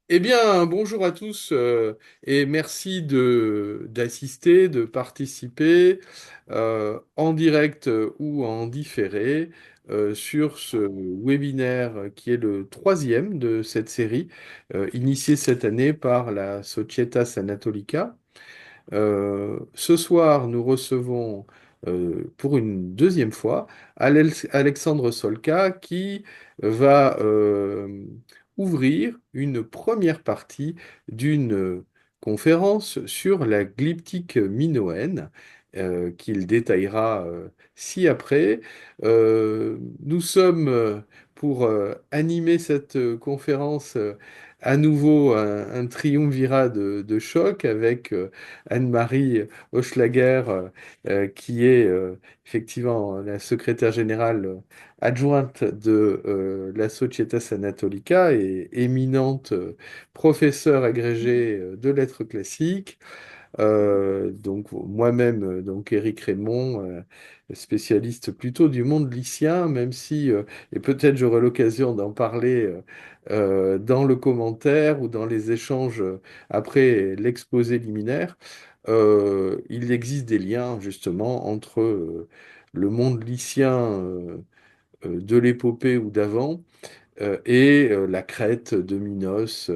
Eh bien, bonjour à tous et merci d'assister, de participer en direct ou en différé sur ce webinaire qui est le troisième de cette série, initiée cette année par la Societas Anatolica. Ce soir, nous recevons pour une deuxième fois Alexandre Solka qui va ouvrir une première partie d'une conférence sur la glyptique minoenne qu'il détaillera ci-après. Nous sommes pour animer cette conférence à nouveau un triumvirat de choc avec Anne-Marie Hochelager, qui est effectivement la secrétaire générale adjointe de la Societas Anatolica et éminente professeure agrégée de lettres classiques. Donc moi-même, donc Éric Raymond, spécialiste plutôt du monde lycéen, même si, et peut-être j'aurai l'occasion d'en parler dans le commentaire ou dans les échanges après l'exposé liminaire, il existe des liens justement entre le monde lycéen de l'épopée ou d'avant et la Crète de Minos,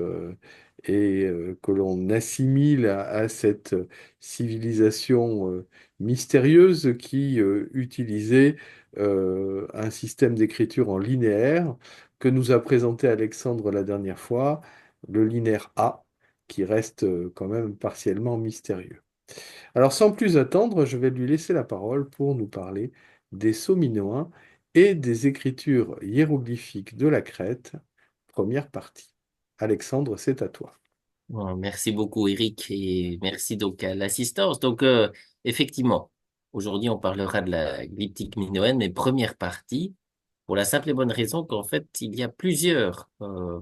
que l'on assimile à cette civilisation mystérieuse qui utilisait un système d'écriture en linéaire que nous a présenté Alexandre la dernière fois, le linéaire A, qui reste quand même partiellement mystérieux. Alors sans plus attendre, je vais lui laisser la parole pour nous parler des sceaux minoens et des écritures hiéroglyphiques de la Crète, première partie. Alexandre, c'est à toi. Bon, merci beaucoup, Eric, et merci donc à l'assistance. Effectivement, aujourd'hui, on parlera de la glyptique minoenne, mais première partie, pour la simple et bonne raison qu'en fait, il y a plusieurs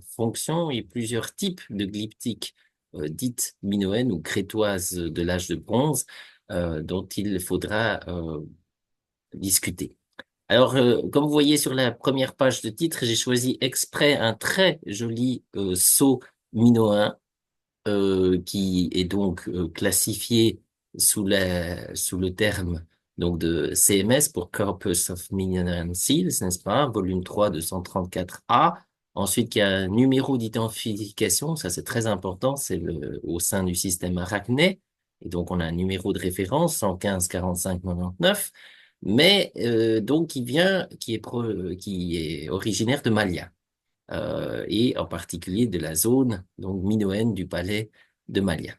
fonctions et plusieurs types de glyptiques dites minoennes ou crétoises de l'âge de bronze dont il faudra discuter. Comme vous voyez sur la première page de titre, j'ai choisi exprès un très joli sceau minoen qui est donc classifié sous le terme donc de CMS pour Corpus of Minoan Seals, n'est-ce pas? Volume 3 234A. Ensuite, il y a un numéro d'identification, ça c'est très important, c'est au sein du système Arachné. Et donc, on a un numéro de référence, 115 45 99, mais donc qui est originaire de Malia et en particulier de la zone donc minoenne du palais de Malia.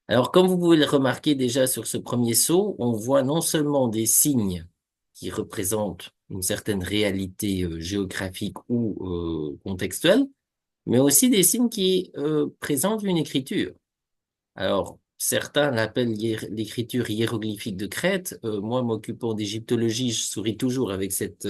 Alors, comme vous pouvez le remarquer déjà sur ce premier saut, on voit non seulement des signes qui représentent une certaine réalité géographique ou contextuelle, mais aussi des signes qui présentent une écriture. Alors, certains l'appellent l'écriture hiéroglyphique de Crète. Moi, m'occupant d'égyptologie, je souris toujours avec cette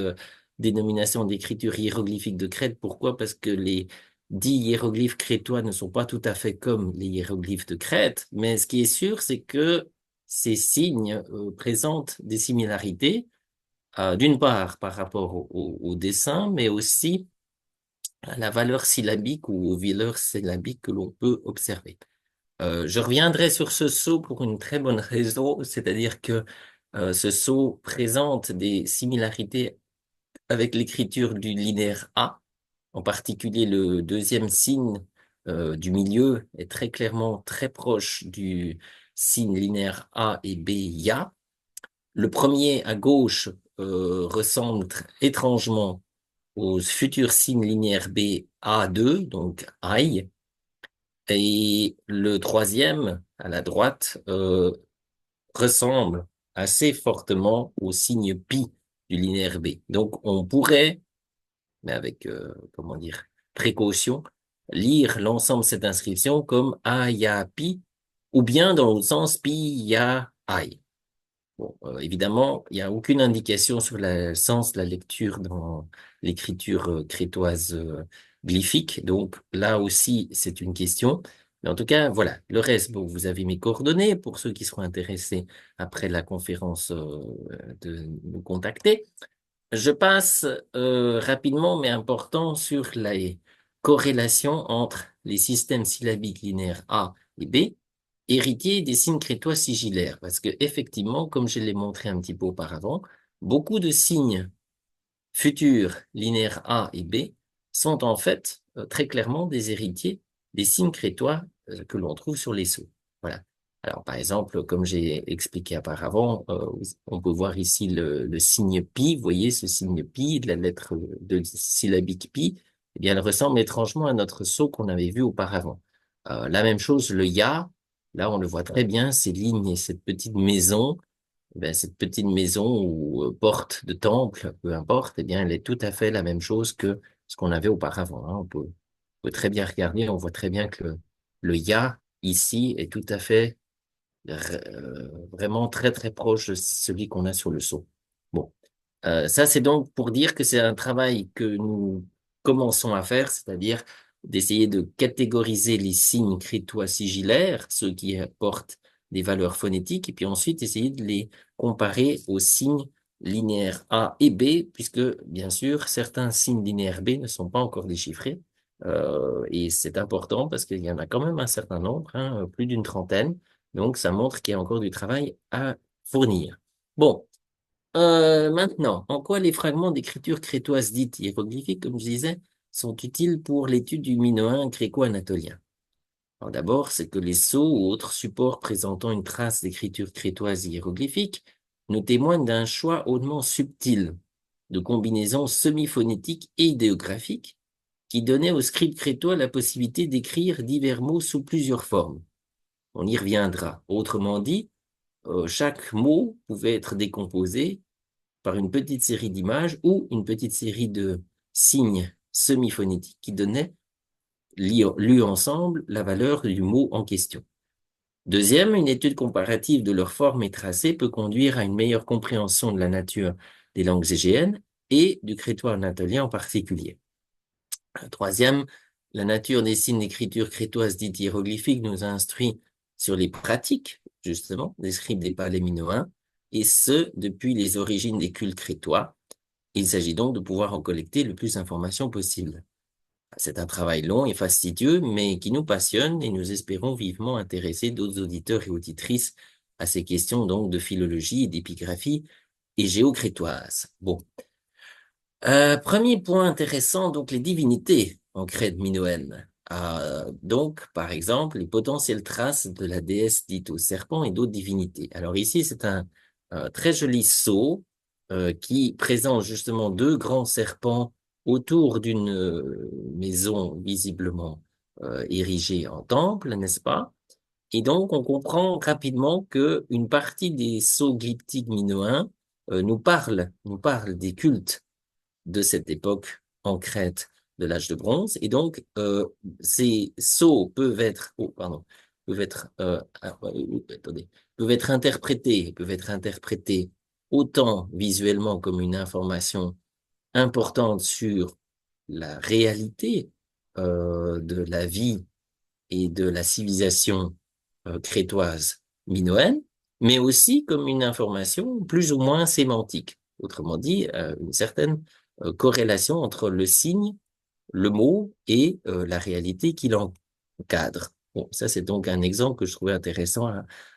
dénomination d'écriture hiéroglyphique de Crète. Pourquoi? Parce que les dix hiéroglyphes crétois ne sont pas tout à fait comme les hiéroglyphes de Crète, mais ce qui est sûr, c'est que ces signes présentent des similarités, d'une part par rapport au dessin, mais aussi à la valeur syllabique ou aux valeurs syllabiques que l'on peut observer. Je reviendrai sur ce sceau pour une très bonne raison, c'est-à-dire que ce sceau présente des similarités avec l'écriture du linéaire A, en particulier le deuxième signe du milieu est très clairement très proche du signe linéaire A et B Ya. Le premier à gauche ressemble étrangement au futur signe linéaire B A2, donc Aïe. Et le troisième, à la droite, ressemble assez fortement au signe pi du linéaire B. Donc, on pourrait, mais avec, comment dire, précaution, lire l'ensemble de cette inscription comme A, ya, pi, ou bien dans l'autre sens, pi, ya, aïe. Bon, évidemment, il n'y a aucune indication sur le sens de la lecture dans l'écriture crétoise glyphique. Donc là aussi, c'est une question. Mais en tout cas, voilà. Le reste, bon, vous avez mes coordonnées pour ceux qui seront intéressés après la conférence de nous contacter. Je passe rapidement mais important sur les corrélations entre les systèmes syllabiques linéaires A et B, héritiers des signes crétois sigillaires. Parce que effectivement, comme je l'ai montré un petit peu auparavant, beaucoup de signes futurs linéaires A et B sont en fait très clairement des héritiers des signes crétois que l'on trouve sur les sceaux. Voilà. Alors, par exemple, comme j'ai expliqué auparavant, on peut voir ici le signe pi. Vous voyez ce signe pi, de la lettre de syllabique pi, eh bien, elle ressemble étrangement à notre sceau qu'on avait vu auparavant. La même chose, le ya, là, on le voit très bien, ces lignes et cette petite maison ben, cette petite maison ou porte de temple, peu importe, eh bien, elle est tout à fait la même chose que ce qu'on avait auparavant, hein. On peut très bien regarder, on voit très bien que le ya ici est tout à fait vraiment très très proche de celui qu'on a sur le sceau. Bon, ça c'est donc pour dire que c'est un travail que nous commençons à faire, c'est-à-dire d'essayer de catégoriser les signes crétois sigillaires, ceux qui apportent des valeurs phonétiques, et puis ensuite essayer de les comparer aux signes linéaires A et B, puisque bien sûr certains signes linéaires B ne sont pas encore déchiffrés. Et c'est important parce qu'il y en a quand même un certain nombre, hein, plus d'une trentaine. Donc, ça montre qu'il y a encore du travail à fournir. Bon, maintenant, en quoi les fragments d'écriture crétoise dite hiéroglyphique, comme je disais, sont utiles pour l'étude du minoen gréco-anatolien? Alors d'abord, c'est que les sceaux ou autres supports présentant une trace d'écriture crétoise hiéroglyphique nous témoignent d'un choix hautement subtil de combinaisons semi-phonétiques et idéographiques qui donnaient aux scribes crétois la possibilité d'écrire divers mots sous plusieurs formes. On y reviendra. Autrement dit, chaque mot pouvait être décomposé par une petite série d'images ou une petite série de signes semi-phonétiques qui donnaient, lus ensemble, la valeur du mot en question. Deuxième, une étude comparative de leur forme et tracé peut conduire à une meilleure compréhension de la nature des langues égéennes et du crétois anatolien en particulier. Troisième, la nature des signes d'écriture crétoise dite hiéroglyphique nous a instruit sur les pratiques, justement, des scribes des palais minoens, et ce, depuis les origines des cultes crétois. Il s'agit donc de pouvoir en collecter le plus d'informations possible. C'est un travail long et fastidieux, mais qui nous passionne et nous espérons vivement intéresser d'autres auditeurs et auditrices à ces questions donc de philologie et d'épigraphie et géocrétoise. Bon, premier point intéressant, donc les divinités en crête minoenne. Donc, par exemple, les potentielles traces de la déesse dite au serpent et d'autres divinités. Alors ici, c'est un très joli sceau qui présente justement deux grands serpents autour d'une maison visiblement érigée en temple, n'est-ce pas? Et donc, on comprend rapidement que une partie des sceaux glyptiques minoens nous parle des cultes de cette époque en Crète de l'âge de bronze. Et donc, ces sceaux peuvent être, attendez, peuvent être interprétés autant visuellement comme une information importante sur la réalité de la vie et de la civilisation crétoise minoenne, mais aussi comme une information plus ou moins sémantique. Autrement dit, une certaine corrélation entre le signe, le mot et la réalité qui l'encadre. Bon, ça c'est donc un exemple que je trouvais intéressant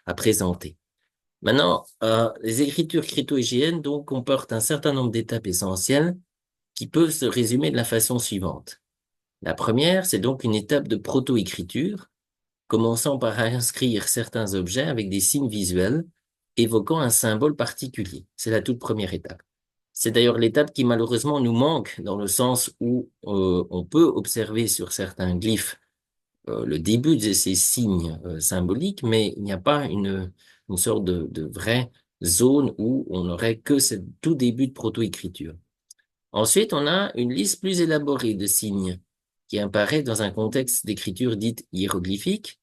à présenter. Maintenant, les écritures créto-égéennes donc comportent un certain nombre d'étapes essentielles qui peuvent se résumer de la façon suivante. La première, c'est donc une étape de proto-écriture commençant par inscrire certains objets avec des signes visuels évoquant un symbole particulier. C'est la toute première étape. C'est d'ailleurs l'étape qui malheureusement nous manque dans le sens où on peut observer sur certains glyphes le début de ces signes symboliques, mais il n'y a pas une sorte de vraie zone où on n'aurait que ce tout début de proto-écriture. Ensuite, on a une liste plus élaborée de signes qui apparaît dans un contexte d'écriture dite hiéroglyphique.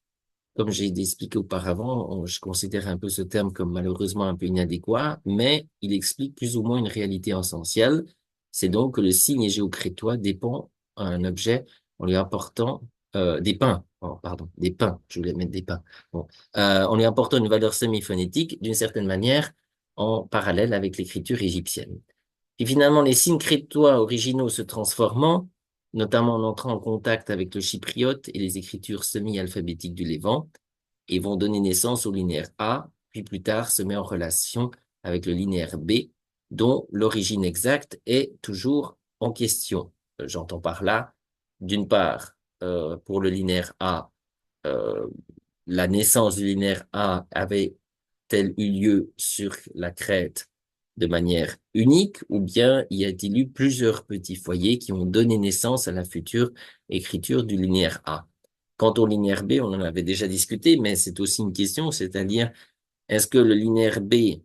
Comme j'ai expliqué auparavant, je considère un peu ce terme comme malheureusement un peu inadéquat, mais il explique plus ou moins une réalité essentielle. C'est donc que le signe géocrétois dépend à un objet en lui apportant des pains. Oh, pardon, des pains. Je voulais mettre des pains. Bon. En lui apportant une valeur semi-phonétique d'une certaine manière en parallèle avec l'écriture égyptienne. Puis finalement, les signes crétois originaux se transformant, notamment en entrant en contact avec le chypriote et les écritures semi-alphabétiques du Levant, et vont donner naissance au linéaire A, puis plus tard se met en relation avec le linéaire B, dont l'origine exacte est toujours en question. J'entends par là, d'une part, pour le linéaire A, euh, la naissance du linéaire A avait-elle eu lieu sur la crête de manière unique ou bien y a-t-il eu plusieurs petits foyers qui ont donné naissance à la future écriture du linéaire A? Quant au linéaire B, on en avait déjà discuté, mais c'est aussi une question, c'est-à-dire est-ce que le linéaire B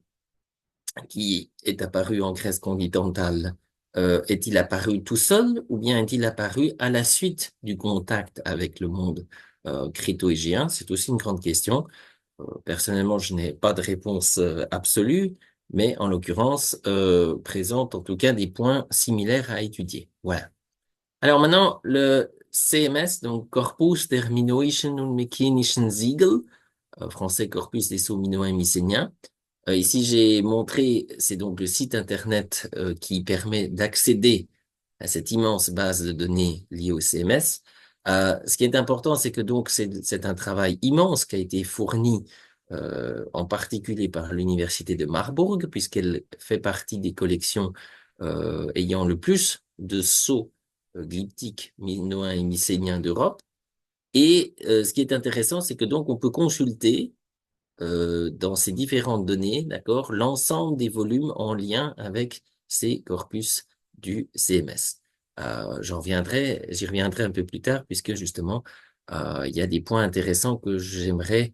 qui est apparu en Grèce continentale, est-il apparu tout seul ou bien est-il apparu à la suite du contact avec le monde créto-égéen? C'est aussi une grande question. Personnellement, je n'ai pas de réponse absolue, mais en l'occurrence, présente en tout cas des points similaires à étudier. Voilà. Alors maintenant, le CMS, donc Corpus Terminationum und Mechanischen Siegel, français Corpus des sceaux minoens et mycéniens. Ici, j'ai montré, c'est donc le site internet qui permet d'accéder à cette immense base de données liée au CMS. Ce qui est important, c'est que donc c'est un travail immense qui a été fourni en particulier par l'Université de Marbourg, puisqu'elle fait partie des collections ayant le plus de sceaux glyptiques minoens et mycéniens d'Europe. Et ce qui est intéressant, c'est que donc on peut consulter dans ces différentes données, d'accord, l'ensemble des volumes en lien avec ces corpus du CMS. J'y reviendrai un peu plus tard puisque justement, il y a des points intéressants que j'aimerais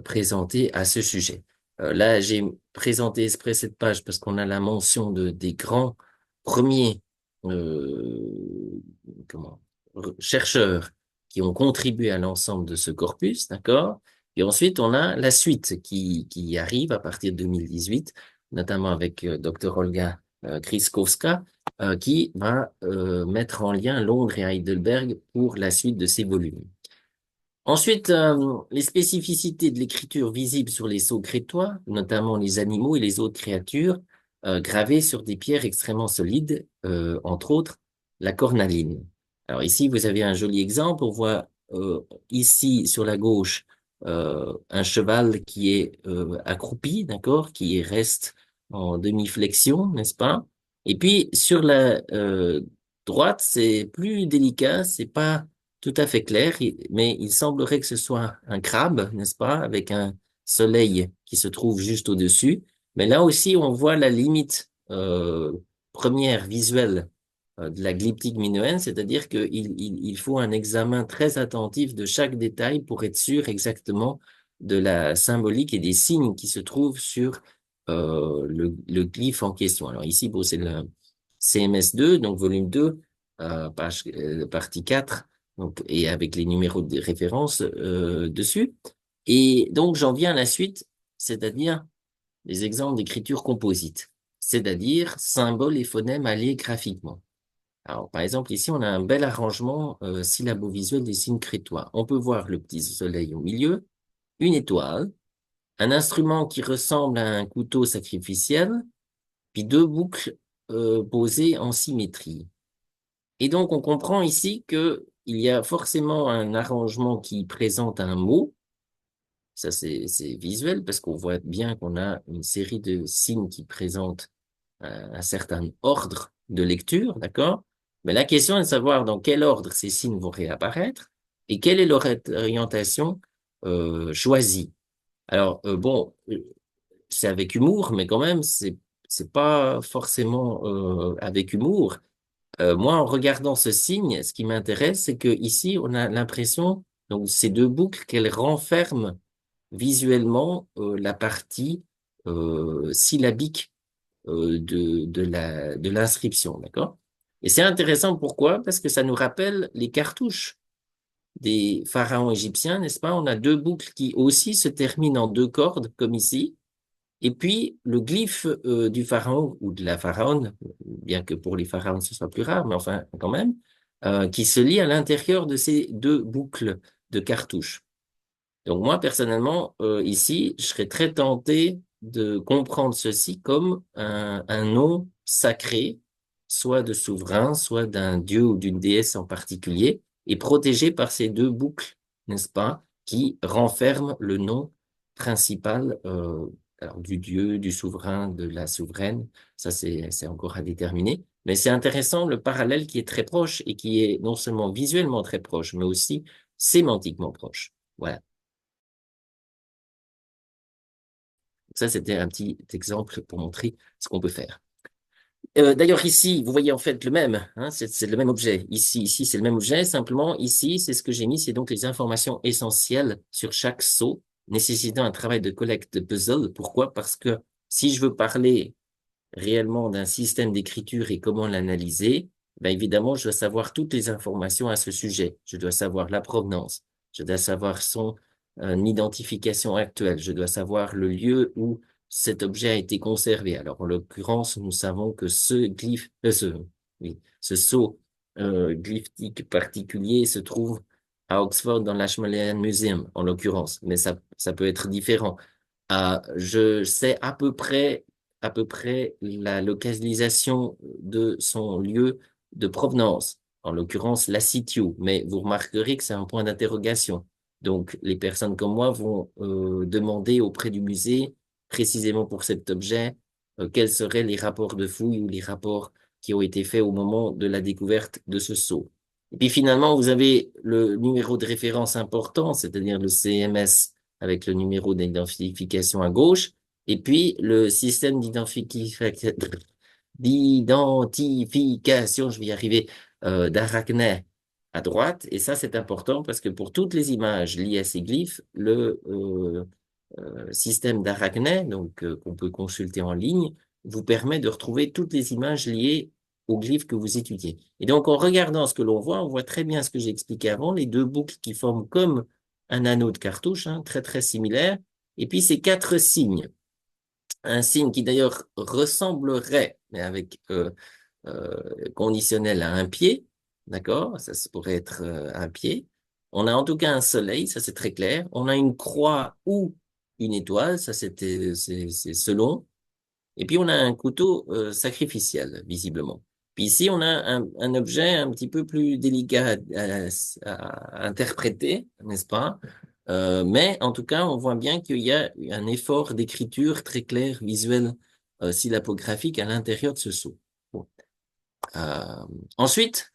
présenter à ce sujet. Là, j'ai présenté exprès cette page parce qu'on a la mention des grands premiers comment, chercheurs qui ont contribué à l'ensemble de ce corpus, d'accord? Et ensuite, on a la suite qui arrive à partir de 2018, notamment avec Dr. Olga Kriskowska, qui va mettre en lien Londres et Heidelberg pour la suite de ces volumes. Ensuite, les spécificités de l'écriture visible sur les sceaux crétois, notamment les animaux et les autres créatures, gravées sur des pierres extrêmement solides, entre autres la cornaline. Alors ici, vous avez un joli exemple. On voit ici sur la gauche un cheval qui est accroupi, d'accord, qui reste en demi-flexion, n'est-ce pas? Et puis sur la droite, c'est plus délicat, c'est pas tout à fait clair, mais il semblerait que ce soit un crabe, n'est-ce pas, avec un soleil qui se trouve juste au-dessus. Mais là aussi, on voit la limite première visuelle de la glyptique minoenne, c'est-à-dire qu'il faut un examen très attentif de chaque détail pour être sûr exactement de la symbolique et des signes qui se trouvent sur le glyphe en question. Alors ici, bon, c'est le CMS2, donc volume 2, partie 4, donc, et avec les numéros de référence dessus. Et donc, j'en viens à la suite, c'est-à-dire les exemples d'écriture composite, c'est-à-dire symboles et phonèmes alliés graphiquement. Alors, par exemple, ici, on a un bel arrangement syllabo-visuel des signes crétois. On peut voir le petit soleil au milieu, une étoile, un instrument qui ressemble à un couteau sacrificiel, puis deux boucles posées en symétrie. Et donc, on comprend ici que il y a forcément un arrangement qui présente un mot. Ça, c'est visuel parce qu'on voit bien qu'on a une série de signes qui présentent un certain ordre de lecture, d'accord? Mais la question est de savoir dans quel ordre ces signes vont réapparaître et quelle est leur orientation choisie. Alors, bon, c'est avec humour, mais quand même, c'est pas forcément avec humour. Moi, en regardant ce signe, ce qui m'intéresse, c'est que ici, on a l'impression, donc ces deux boucles, qu'elles renferment visuellement la partie syllabique de l'inscription, d'accord? Et c'est intéressant, pourquoi? Parce que ça nous rappelle les cartouches des pharaons égyptiens, n'est-ce pas? On a deux boucles qui aussi se terminent en deux cordes, comme ici, et puis le glyphe du pharaon ou de la pharaone, bien que pour les pharaons ce soit plus rare, mais enfin quand même, qui se lie à l'intérieur de ces deux boucles de cartouches. Donc moi, personnellement, ici, je serais très tenté de comprendre ceci comme un nom sacré, soit de souverain, soit d'un dieu ou d'une déesse en particulier, et protégé par ces deux boucles, n'est-ce pas, qui renferment le nom principal alors, du dieu, du souverain, de la souveraine. Ça, c'est encore à déterminer. Mais c'est intéressant le parallèle qui est très proche et qui est non seulement visuellement très proche, mais aussi sémantiquement proche. Voilà. Ça, c'était un petit exemple pour montrer ce qu'on peut faire. D'ailleurs, ici, vous voyez en fait le même, hein, c'est le même objet. Ici, c'est le même objet. Simplement, ici, c'est ce que j'ai mis, c'est donc les informations essentielles sur chaque saut, nécessitant un travail de collecte de puzzle. Pourquoi? Parce que si je veux parler réellement d'un système d'écriture et comment l'analyser, ben évidemment, je dois savoir toutes les informations à ce sujet. Je dois savoir la provenance, je dois savoir son identification actuelle, je dois savoir le lieu où cet objet a été conservé. Alors, en l'occurrence, nous savons que ce sceau glyptique particulier se trouve à Oxford dans l'Ashmolean Museum, en l'occurrence, mais ça peut être différent. Je sais à peu près la localisation de son lieu de provenance, en l'occurrence la Situ, mais vous remarquerez que c'est un point d'interrogation. Donc, les personnes comme moi vont demander auprès du musée, précisément pour cet objet, quels seraient les rapports de fouilles ou les rapports qui ont été faits au moment de la découverte de ce sceau. Et puis finalement, vous avez le numéro de référence important, c'est-à-dire le CMS avec le numéro d'identification à gauche, et puis le système d'identification, je vais y arriver, d'Arachne à droite. Et ça, c'est important parce que pour toutes les images liées à ces glyphes, le système d'Arachne, donc qu'on peut consulter en ligne, vous permet de retrouver toutes les images liées aux glyphes que vous étudiez. Et donc, en regardant ce que l'on voit, on voit très bien ce que j'ai expliqué avant, les deux boucles qui forment comme un anneau de cartouche, hein, très très similaire, et puis ces quatre signes. Un signe qui d'ailleurs ressemblerait, mais avec conditionnel à un pied, d'accord? Ça pourrait être un pied. On a en tout cas un soleil, ça c'est très clair. On a une croix ou une étoile, ça c'est selon. Et puis on a un couteau sacrificiel, visiblement. Puis ici on a un objet un petit peu plus délicat à interpréter, n'est-ce pas? Mais en tout cas, on voit bien qu'il y a un effort d'écriture très clair, visuel, syllabographique à l'intérieur de ce sceau. Bon. Euh, Ensuite,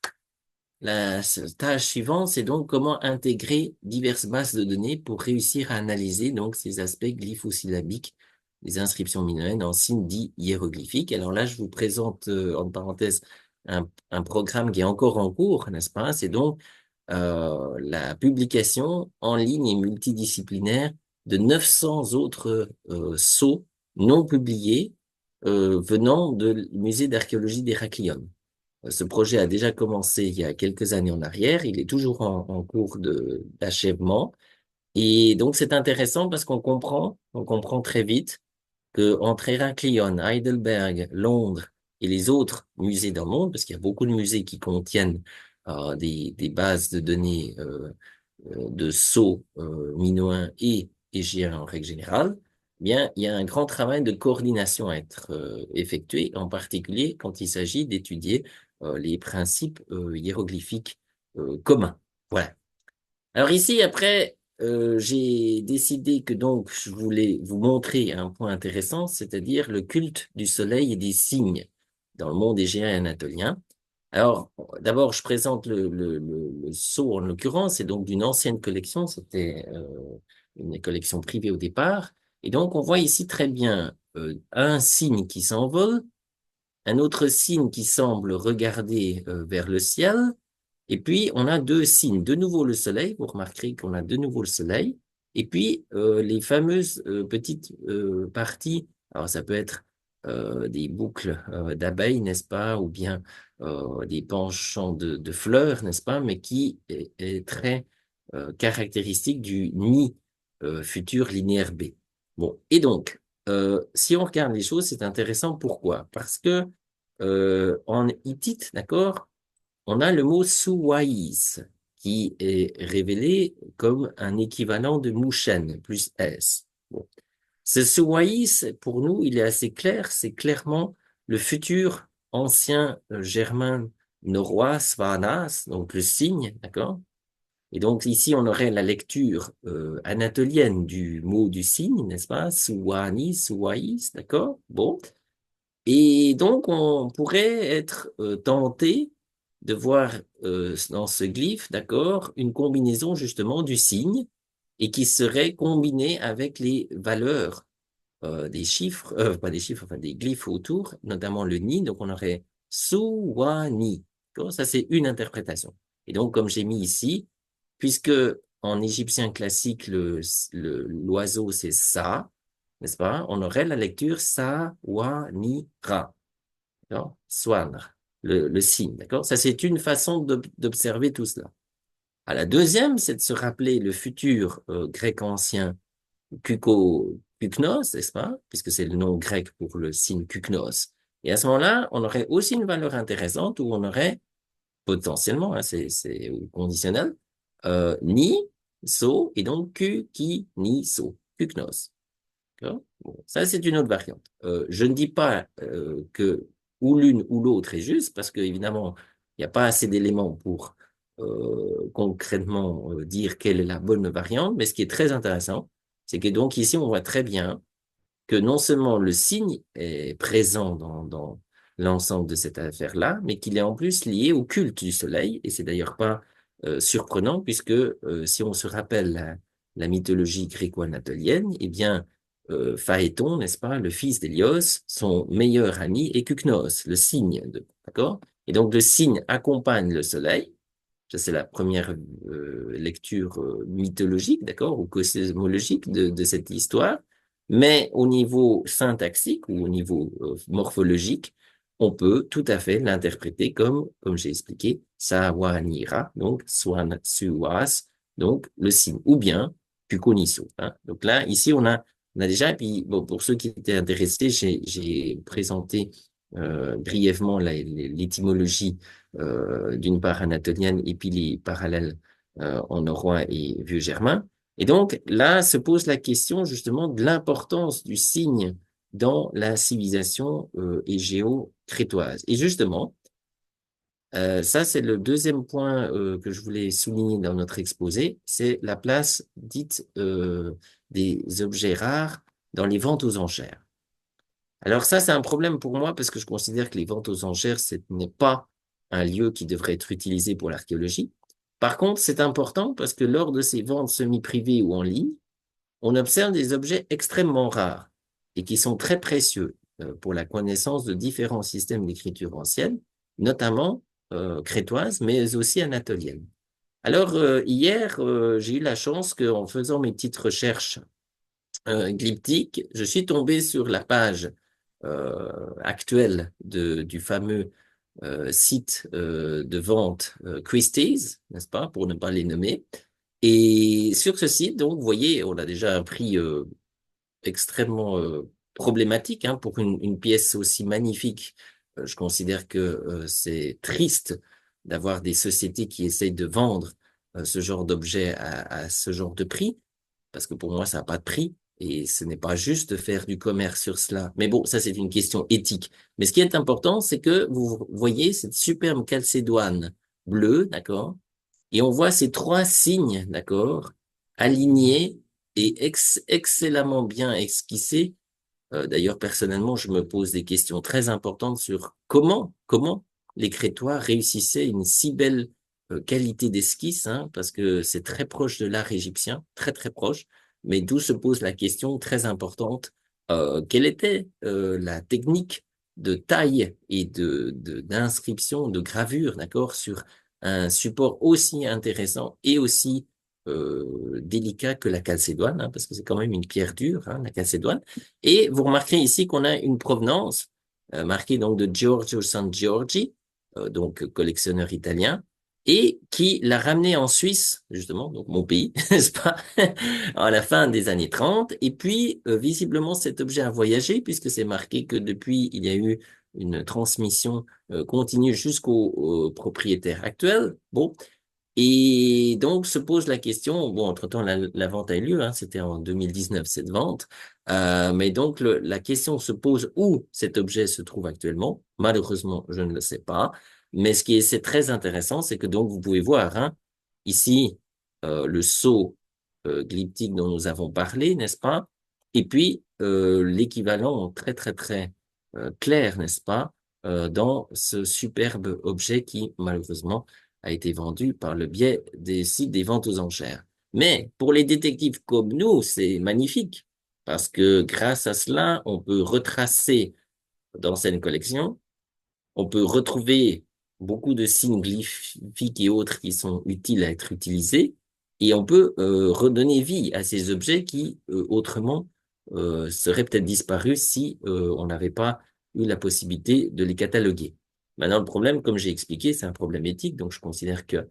la tâche suivante, c'est donc comment intégrer diverses bases de données pour réussir à analyser donc ces aspects glyphosyllabiques des inscriptions minoennes en signes dits hiéroglyphiques. Alors là, je vous présente en parenthèse un programme qui est encore en cours, n'est-ce pas? C'est donc la publication en ligne et multidisciplinaire de 900 autres sceaux non publiés venant du musée d'archéologie d'Héraclion. Ce projet a déjà commencé il y a quelques années en arrière. Il est toujours en cours d'achèvement. Et donc, c'est intéressant parce on comprend très vite que entre Héraclion, Heidelberg, Londres et les autres musées dans le monde, parce qu'il y a beaucoup de musées qui contiennent des bases de données de sceaux minoens et égéens en règle générale, eh bien, il y a un grand travail de coordination à être effectué, en particulier quand il s'agit d'étudier les principes hiéroglyphiques communs. Voilà. Alors ici, après, j'ai décidé que donc je voulais vous montrer un point intéressant, c'est-à-dire le culte du soleil et des signes dans le monde égéen et anatolien. Alors, d'abord, je présente le sceau en l'occurrence, c'est donc d'une ancienne collection, c'était une collection privée au départ. Et donc, on voit ici très bien un signe qui s'envole, un autre signe qui semble regarder vers le ciel, et puis on a deux signes, de nouveau le soleil, vous remarquerez qu'on a de nouveau le soleil, et puis les fameuses petites parties, alors ça peut être des boucles d'abeilles, n'est-ce pas, ou bien des penchants de fleurs, n'est-ce pas, mais qui est très caractéristique du nid futur linéaire B. Bon, et donc, si on regarde les choses, c'est intéressant. Pourquoi? Parce que en hittite, d'accord, on a le mot Suwais qui est révélé comme un équivalent de Mouchen plus S. Bon. Ce Suwais, pour nous, il est assez clair, c'est clairement le futur ancien germain norrois, svanas, donc le signe, d'accord? Et donc ici, on aurait la lecture anatolienne du mot du signe, n'est-ce pas? Suwani, Suwais, d'accord? Bon. Et donc, on pourrait être tenté de voir dans ce glyphe, d'accord, une combinaison justement du signe et qui serait combinée avec les valeurs des chiffres, pas des chiffres, enfin des glyphes autour, notamment le ni. Donc, on aurait Suwani. D'accord. Ça, c'est une interprétation. Et donc, comme j'ai mis ici, puisque en égyptien classique, l'oiseau, c'est sa, n'est-ce pas? On aurait la lecture sa, wa, ni, ra. D'accord? Swan, le signe, d'accord? Ça, c'est une façon d'observer tout cela. À la deuxième, c'est de se rappeler le futur grec ancien kuknos, n'est-ce pas? Puisque c'est le nom grec pour le signe kuknos. Et à ce moment-là, on aurait aussi une valeur intéressante où on aurait potentiellement, hein, c'est conditionnel, ni, so, et donc ku, ki, ni, so, kuknos. D'accord. Bon, ça, c'est une autre variante. Je ne dis pas que ou l'une ou l'autre est juste, parce qu'évidemment, il n'y a pas assez d'éléments pour concrètement dire quelle est la bonne variante, mais ce qui est très intéressant, c'est que donc ici, on voit très bien que non seulement le signe est présent dans l'ensemble de cette affaire-là, mais qu'il est en plus lié au culte du soleil, et c'est d'ailleurs pas surprenant, puisque si on se rappelle la mythologie gréco-anatolienne, eh bien, Phaéton, n'est-ce pas, le fils d'Hélios, son meilleur ami est Kuknos, le cygne, d'accord? Et donc le cygne accompagne le soleil, ça, c'est la première lecture mythologique, d'accord, ou cosmologique de cette histoire. Mais au niveau syntaxique ou au niveau morphologique, on peut tout à fait l'interpréter comme j'ai expliqué, sawanira, donc swan, suwas, donc le signe, ou bien kukoniso. Hein. Donc là, ici, on a déjà, et puis bon, pour ceux qui étaient intéressés, j'ai présenté brièvement l'étymologie d'une part anatolienne et puis les parallèles en norrois et vieux germain. Et donc là se pose la question justement de l'importance du signe dans la civilisation égéo-crétoise. Et justement, ça c'est le deuxième point que je voulais souligner dans notre exposé, c'est la place dite des objets rares dans les ventes aux enchères. Alors ça, c'est un problème pour moi parce que je considère que les ventes aux enchères, ce n'est pas un lieu qui devrait être utilisé pour l'archéologie. Par contre, c'est important parce que lors de ces ventes semi-privées ou en ligne, on observe des objets extrêmement rares et qui sont très précieux pour la connaissance de différents systèmes d'écriture ancienne, notamment crétoises, mais aussi anatoliennes. Alors, hier, j'ai eu la chance qu'en faisant mes petites recherches glyptique, je suis tombé sur la page actuelle du fameux site de vente Christie's, n'est-ce pas, pour ne pas les nommer. Et sur ce site, donc, vous voyez, on a déjà un prix extrêmement problématique hein, pour une pièce aussi magnifique. Je considère que c'est triste d'avoir des sociétés qui essayent de vendre ce genre d'objet à ce genre de prix parce que pour moi, ça n'a pas de prix et ce n'est pas juste de faire du commerce sur cela. Mais bon, ça, c'est une question éthique. Mais ce qui est important, c'est que vous voyez cette superbe calcédoine bleue, d'accord? Et on voit ces trois signes, d'accord, alignés et excellemment bien esquissés. D'ailleurs, personnellement, je me pose des questions très importantes sur comment les Crétois réussissaient une si belle qualité d'esquisse, hein, parce que c'est très proche de l'art égyptien, très très proche, mais d'où se pose la question très importante, quelle était la technique de taille et d'inscription, de gravure, d'accord, sur un support aussi intéressant et aussi délicat que la calcédoine, hein, parce que c'est quand même une pierre dure, hein, la calcédoine. Et vous remarquerez ici qu'on a une provenance marquée donc de Giorgio San Giorgi, donc collectionneur italien, et qui l'a ramené en Suisse, justement, donc mon pays, n'est-ce pas, à la fin des années 30. Et puis, visiblement, cet objet a voyagé, puisque c'est marqué que depuis, il y a eu une transmission continue jusqu'au propriétaire actuel. Bon, et Et donc se pose la question, bon, entre-temps, la vente a eu lieu, hein, c'était en 2019 cette vente, mais donc la question se pose où cet objet se trouve actuellement. Malheureusement, je ne le sais pas. Mais ce qui est, c'est très intéressant, c'est que donc vous pouvez voir, hein, ici, le sceau glyptique dont nous avons parlé, n'est-ce pas? Et puis, l'équivalent très, très, très clair, n'est-ce pas, dans ce superbe objet qui, malheureusement, a été vendu par le biais des sites des ventes aux enchères. Mais pour les détectives comme nous, c'est magnifique, parce que grâce à cela, on peut retracer dans cette collection, on peut retrouver beaucoup de signes glyphiques et autres qui sont utiles à être utilisés, et on peut redonner vie à ces objets qui autrement seraient peut-être disparus si on n'avait pas eu la possibilité de les cataloguer. Maintenant, le problème, comme j'ai expliqué, c'est un problème éthique, donc je considère que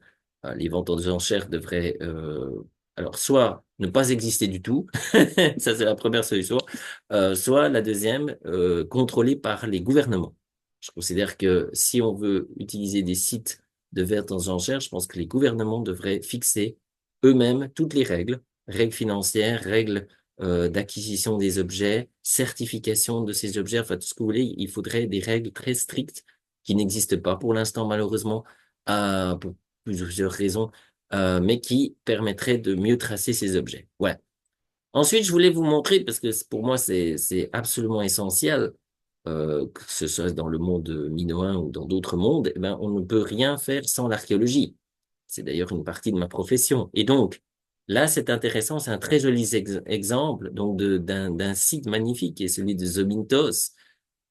les ventes aux enchères devraient alors soit ne pas exister du tout, ça c'est la première solution, soit la deuxième, contrôlée par les gouvernements. Je considère que si on veut utiliser des sites de vente aux enchères, je pense que les gouvernements devraient fixer eux-mêmes toutes les règles, règles financières, règles d'acquisition des objets, certification de ces objets, enfin tout ce que vous voulez. Il faudrait des règles très strictes qui n'existent pas pour l'instant malheureusement, pour plusieurs raisons, mais qui permettraient de mieux tracer ces objets. Ouais. Ensuite, je voulais vous montrer, parce que pour moi c'est absolument essentiel, que ce soit dans le monde minoen ou dans d'autres mondes, eh ben, on ne peut rien faire sans l'archéologie. C'est d'ailleurs une partie de ma profession. Et donc, là, c'est intéressant, c'est un très joli exemple donc d'un site magnifique qui est celui de Zomintos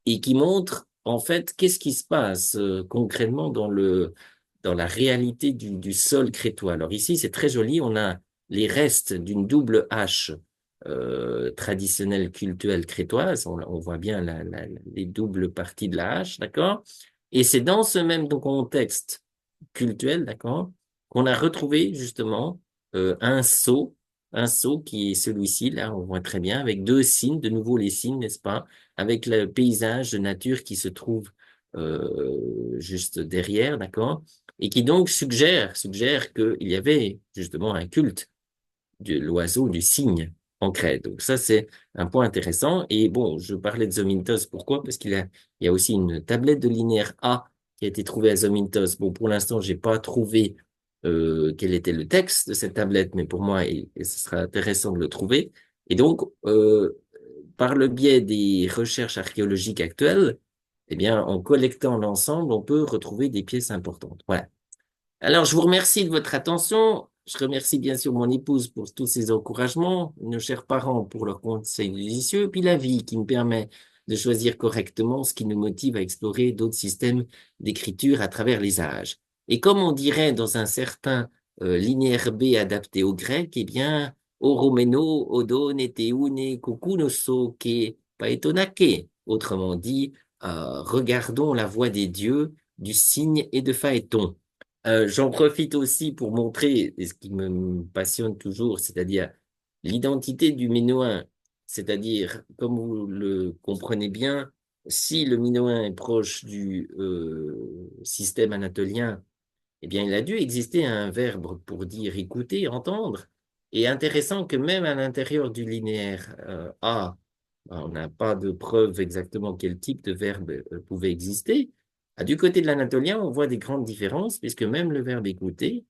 et qui montre en fait qu'est-ce qui se passe concrètement dans la réalité du sol crétois. Alors ici, c'est très joli, on a les restes d'une double hache traditionnelle cultuelle crétoise. On voit bien les doubles parties de la hache, d'accord? Et c'est dans ce même donc, contexte cultuel, d'accord, qu'on a retrouvé justement un sceau qui est celui-ci, là, on voit très bien, avec deux signes, de nouveau les signes, n'est-ce pas, avec le paysage de nature qui se trouve juste derrière, d'accord, et qui donc suggère qu'il y avait justement un culte de l'oiseau, du cygne en Crète. Donc ça, c'est un point intéressant. Et bon, je parlais de Zomintos, pourquoi? Parce il y a aussi une tablette de linéaire A qui a été trouvée à Zomintos. Bon, pour l'instant, j'ai pas trouvé quel était le texte de cette tablette, mais pour moi, et ce sera intéressant de le trouver. Et donc, par le biais des recherches archéologiques actuelles, eh bien, en collectant l'ensemble, on peut retrouver des pièces importantes. Voilà. Alors, je vous remercie de votre attention. Je remercie bien sûr mon épouse pour tous ses encouragements, nos chers parents pour leurs conseils judicieux, puis la vie qui me permet de choisir correctement ce qui nous motive à explorer d'autres systèmes d'écriture à travers les âges. Et comme on dirait dans un certain linéaire B adapté au grec, eh bien, oromeno, odo, neteu, ne, kukunoso, ke, paetonake. Autrement dit, regardons la voie des dieux, du cygne et de Phaéton. J'en profite aussi pour montrer et ce qui me passionne toujours, c'est-à-dire l'identité du Minoen. C'est-à-dire, comme vous le comprenez bien, si le Minoen est proche du système anatolien, eh bien, il a dû exister un verbe pour dire écouter, entendre. Et intéressant que même à l'intérieur du linéaire A, ben, on n'a pas de preuve exactement quel type de verbe pouvait exister. Du côté de l'anatolien, on voit des grandes différences, puisque même le verbe écouter,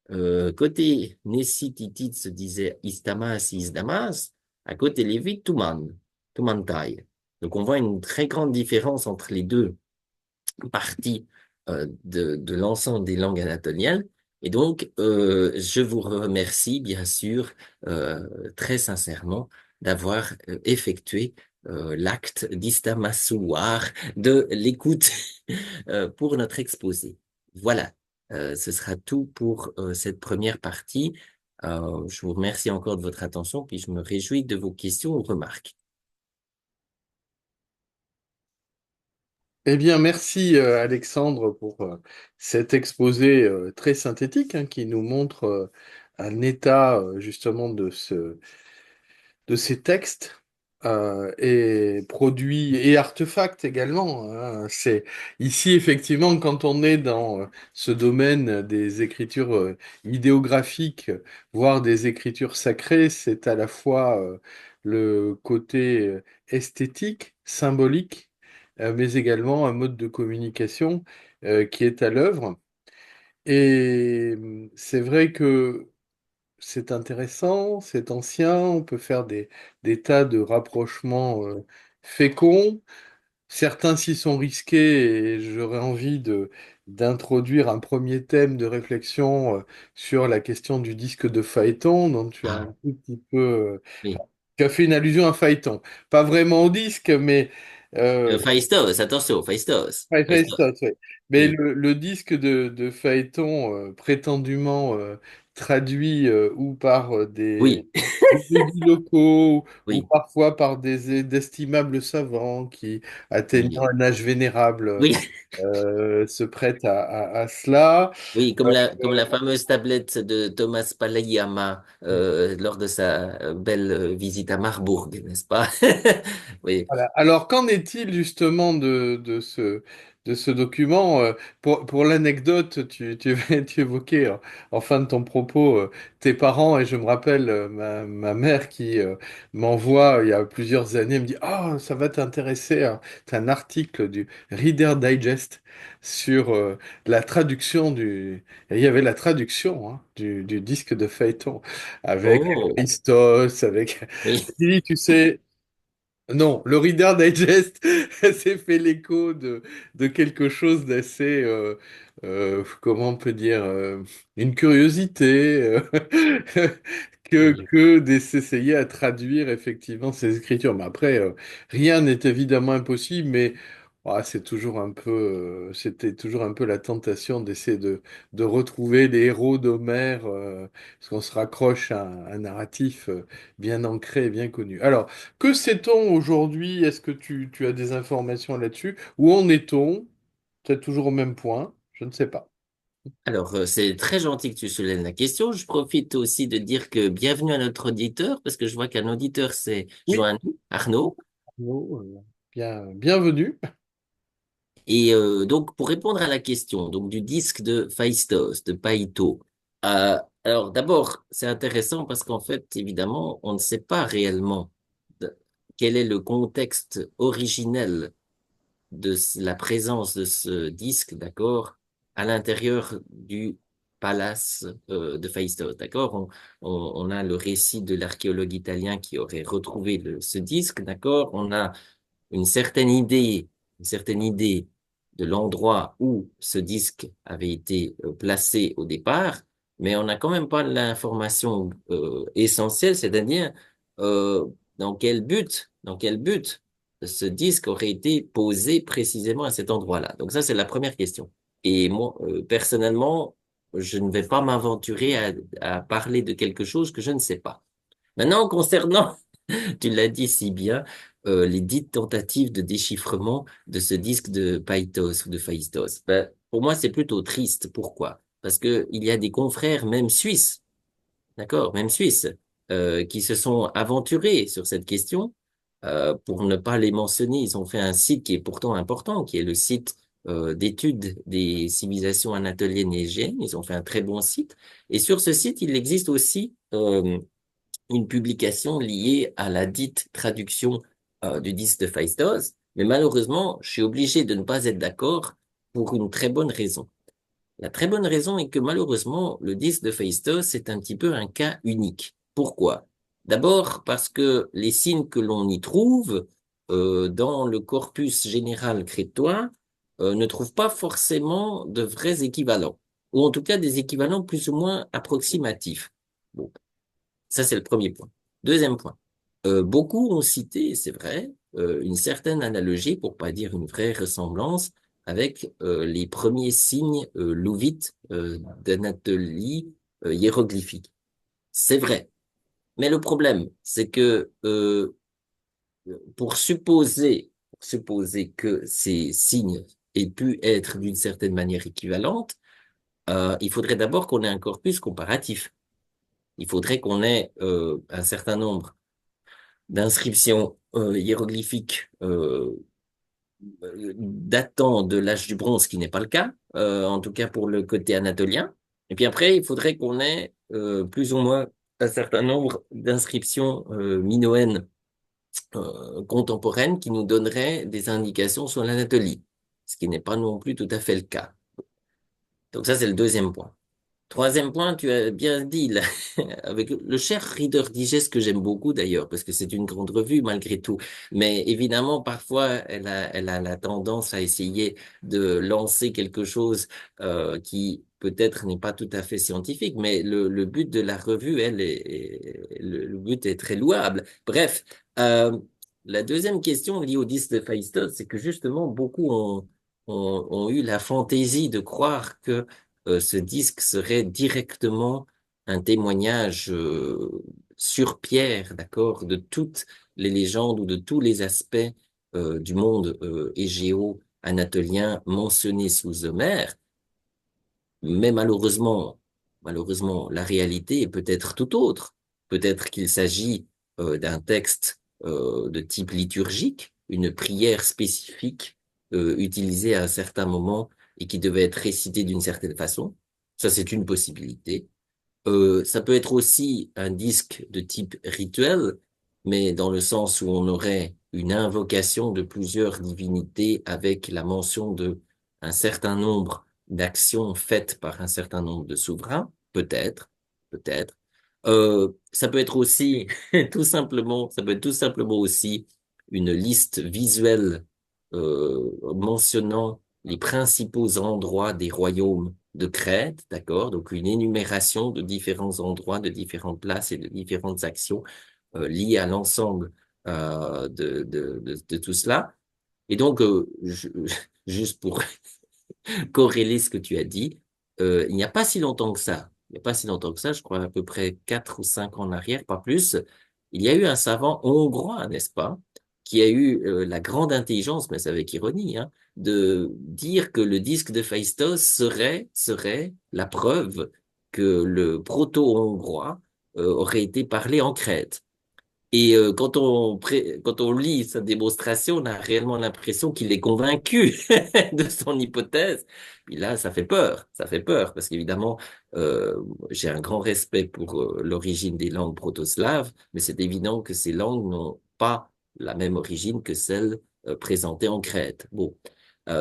côté Nessi-Titit se disait istamas, isdamas, à côté Lévi, tuman, tumantai. Donc on voit une très grande différence entre les deux partie de l'ensemble des langues anatoliennes. Et donc, je vous remercie, bien sûr, très sincèrement, d'avoir effectué l'acte d'Istamasouar de l'écoute pour notre exposé. Voilà, ce sera tout pour cette première partie. Je vous remercie encore de votre attention, puis je me réjouis de vos questions ou remarques. Eh bien, merci Alexandre pour cet exposé très synthétique hein, qui nous montre un état justement de ces textes et produits et artefacts également, hein. C'est ici effectivement quand on est dans ce domaine des écritures idéographiques, voire des écritures sacrées, c'est à la fois le côté esthétique, symbolique, mais également un mode de communication qui est à l'œuvre. Et c'est vrai que c'est intéressant, c'est ancien, on peut faire des tas de rapprochements féconds. Certains s'y sont risqués et j'aurais envie d'introduire un premier thème de réflexion sur la question du disque de Phaéton, dont tu as un Ah, tout petit peu, oui. tu as fait une allusion à Phaéton. Pas vraiment au disque, mais Phaistos, attention, Phaistos. ouais, Phaistos. Phaistos, ouais. Mais Oui, le disque de Phaéton, prétendument traduit ou par oui, des érudits locaux ou oui, parfois par d'estimables savants qui, atteignant oui, un âge vénérable, oui, se prêtent à cela. oui, comme la fameuse tablette de Thomas Palayama lors de sa belle visite à Marbourg, n'est-ce pas? Oui. Voilà. Alors, qu'en est-il justement de ce document? Pour l'anecdote, tu évoquais en fin de ton propos tes parents, et je me rappelle ma mère qui m'envoie il y a plusieurs années, me dit, ah, ça va t'intéresser, hein. C'est un article du Reader Digest sur la traduction et il y avait la traduction, hein, du disque de Phaéton avec Oh, Christos, avec... oui, Il dit, tu sais... Non, le Reader Digest s'est fait l'écho de quelque chose d'assez, comment on peut dire, une curiosité, oui. que d'essayer à traduire effectivement ces écritures. Mais après, rien n'est évidemment impossible, mais c'est toujours un peu, c'était toujours un peu la tentation d'essayer de retrouver les héros d'Homère, parce qu'on se raccroche à un narratif bien ancré et bien connu. Alors, que sait-on aujourd'hui? Est-ce que tu as des informations là-dessus? Où en est-on? Peut-être toujours au même point? Je ne sais pas. Alors, c'est très gentil que tu soulèves la question. Je profite aussi de dire que bienvenue à notre auditeur, parce que je vois qu'un auditeur s'est Oui. joint à nous, Arnaud. Arnaud, bienvenue. Et donc, pour répondre à la question donc du disque de Phaistos, de Païto, alors d'abord, c'est intéressant parce qu'en fait, évidemment, on ne sait pas réellement de- quel est le contexte originel de la présence de ce disque, d'accord, à l'intérieur du palace de Phaistos, d'accord. On a le récit de l'archéologue italien qui aurait retrouvé ce disque, d'accord. On a une certaine idée, une certaine idée de l'endroit où ce disque avait été placé au départ, mais on n'a quand même pas l'information essentielle, c'est-à-dire euh, dans quel but ce disque aurait été posé précisément à cet endroit-là. Donc ça, c'est la première question. Et moi, personnellement, je ne vais pas m'aventurer à parler de quelque chose que je ne sais pas. Maintenant, concernant tu l'as dit si bien, les dites tentatives de déchiffrement de ce disque de Paitos ou de Phaistos. Ben, pour moi, c'est plutôt triste. Pourquoi? Parce que il y a des confrères, même suisses, d'accord, même suisses, qui se sont aventurés sur cette question. Pour ne pas les mentionner, ils ont fait un site qui est pourtant important, qui est le site d'études des civilisations anatoliennes et égyptiennes. Ils ont fait un très bon site. Et sur ce site, il existe aussi une publication liée à la dite traduction du disque de Phaistos, mais malheureusement, je suis obligé de ne pas être d'accord pour une très bonne raison. La très bonne raison est que malheureusement, le disque de Phaistos est un petit peu un cas unique. Pourquoi? D'abord parce que les signes que l'on y trouve dans le corpus général crétois ne trouvent pas forcément de vrais équivalents, ou en tout cas des équivalents plus ou moins approximatifs. Bon, ça, c'est le premier point. Deuxième point. Beaucoup ont cité, c'est vrai, une certaine analogie, pour pas dire une vraie ressemblance, avec les premiers signes louvites d'Anatolie hiéroglyphique. C'est vrai. Mais le problème, c'est que pour supposer que ces signes aient pu être d'une certaine manière équivalentes, il faudrait d'abord qu'on ait un corpus comparatif. Il faudrait qu'on ait un certain nombre d'inscriptions hiéroglyphique datant de l'âge du bronze, ce qui n'est pas le cas, en tout cas pour le côté anatolien. Et puis après, il faudrait qu'on ait plus ou moins un certain nombre d'inscriptions minoennes contemporaines qui nous donneraient des indications sur l'Anatolie, ce qui n'est pas non plus tout à fait le cas. Donc ça, c'est le deuxième point. Troisième point, tu as bien dit, là, avec le cher Reader Digest que j'aime beaucoup d'ailleurs, parce que c'est une grande revue malgré tout. Mais évidemment, parfois, elle a la tendance à essayer de lancer quelque chose qui peut-être n'est pas tout à fait scientifique, mais le but de la revue, le but est très louable. Bref, euh, la deuxième question liée au disque de Phaistos, c'est que justement, beaucoup ont eu la fantaisie de croire que ce disque serait directement un témoignage sur pierre, d'accord, de toutes les légendes ou de tous les aspects du monde égéo-anatolien mentionnés sous Homère. Mais malheureusement, la réalité est peut-être tout autre. Peut-être qu'il s'agit d'un texte de type liturgique, une prière spécifique utilisée à un certain moment et qui devait être récitée d'une certaine façon. Ça, c'est une possibilité. Ça peut être aussi un disque de type rituel, mais dans le sens où on aurait une invocation de plusieurs divinités avec la mention de un certain nombre d'actions faites par un certain nombre de souverains, peut-être, peut-être. Ça peut être aussi ça peut être tout simplement aussi une liste visuelle mentionnant les principaux endroits des royaumes de Crète, d'accord? Donc une énumération de différents endroits, de différentes places et de différentes actions liées à l'ensemble de tout cela. Et donc, juste pour corréler ce que tu as dit, il n'y a pas si longtemps que ça, il n'y a pas si longtemps que ça, je crois à peu près 4 ou 5 ans en arrière, pas plus, il y a eu un savant hongrois, n'est-ce pas, qui a eu la grande intelligence, mais c'est avec ironie, hein, de dire que le disque de Phaistos serait la preuve que le proto-hongrois aurait été parlé en Crète. Et quand on lit sa démonstration, on a réellement l'impression qu'il est convaincu de son hypothèse. Puis là, ça fait peur, parce qu'évidemment, euh, j'ai un grand respect pour l'origine des langues proto-slaves, mais c'est évident que ces langues n'ont pas la même origine que celles présentées en Crète. Bon.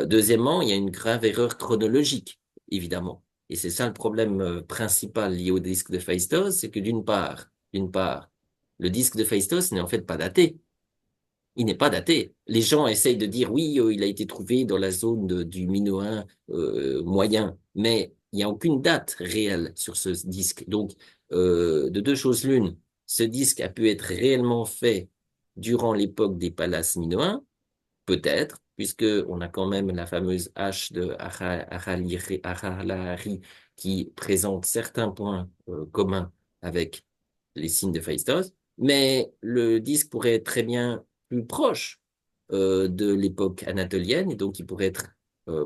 Deuxièmement, il y a une grave erreur chronologique, évidemment. Et c'est ça le problème principal lié au disque de Phaistos, c'est que d'une part, le disque de Phaistos n'est en fait pas daté. Il n'est pas daté. Les gens essayent de dire oui, il a été trouvé dans la zone du Minoen moyen, mais il n'y a aucune date réelle sur ce disque. Donc, de deux choses l'une, ce disque a pu être réellement fait durant l'époque des palaces minoens, peut-être, puisque on a quand même la fameuse hache de Haralari qui présente certains points communs avec les signes de Phaistos, mais le disque pourrait être très bien plus proche de l'époque anatolienne, et donc il pourrait être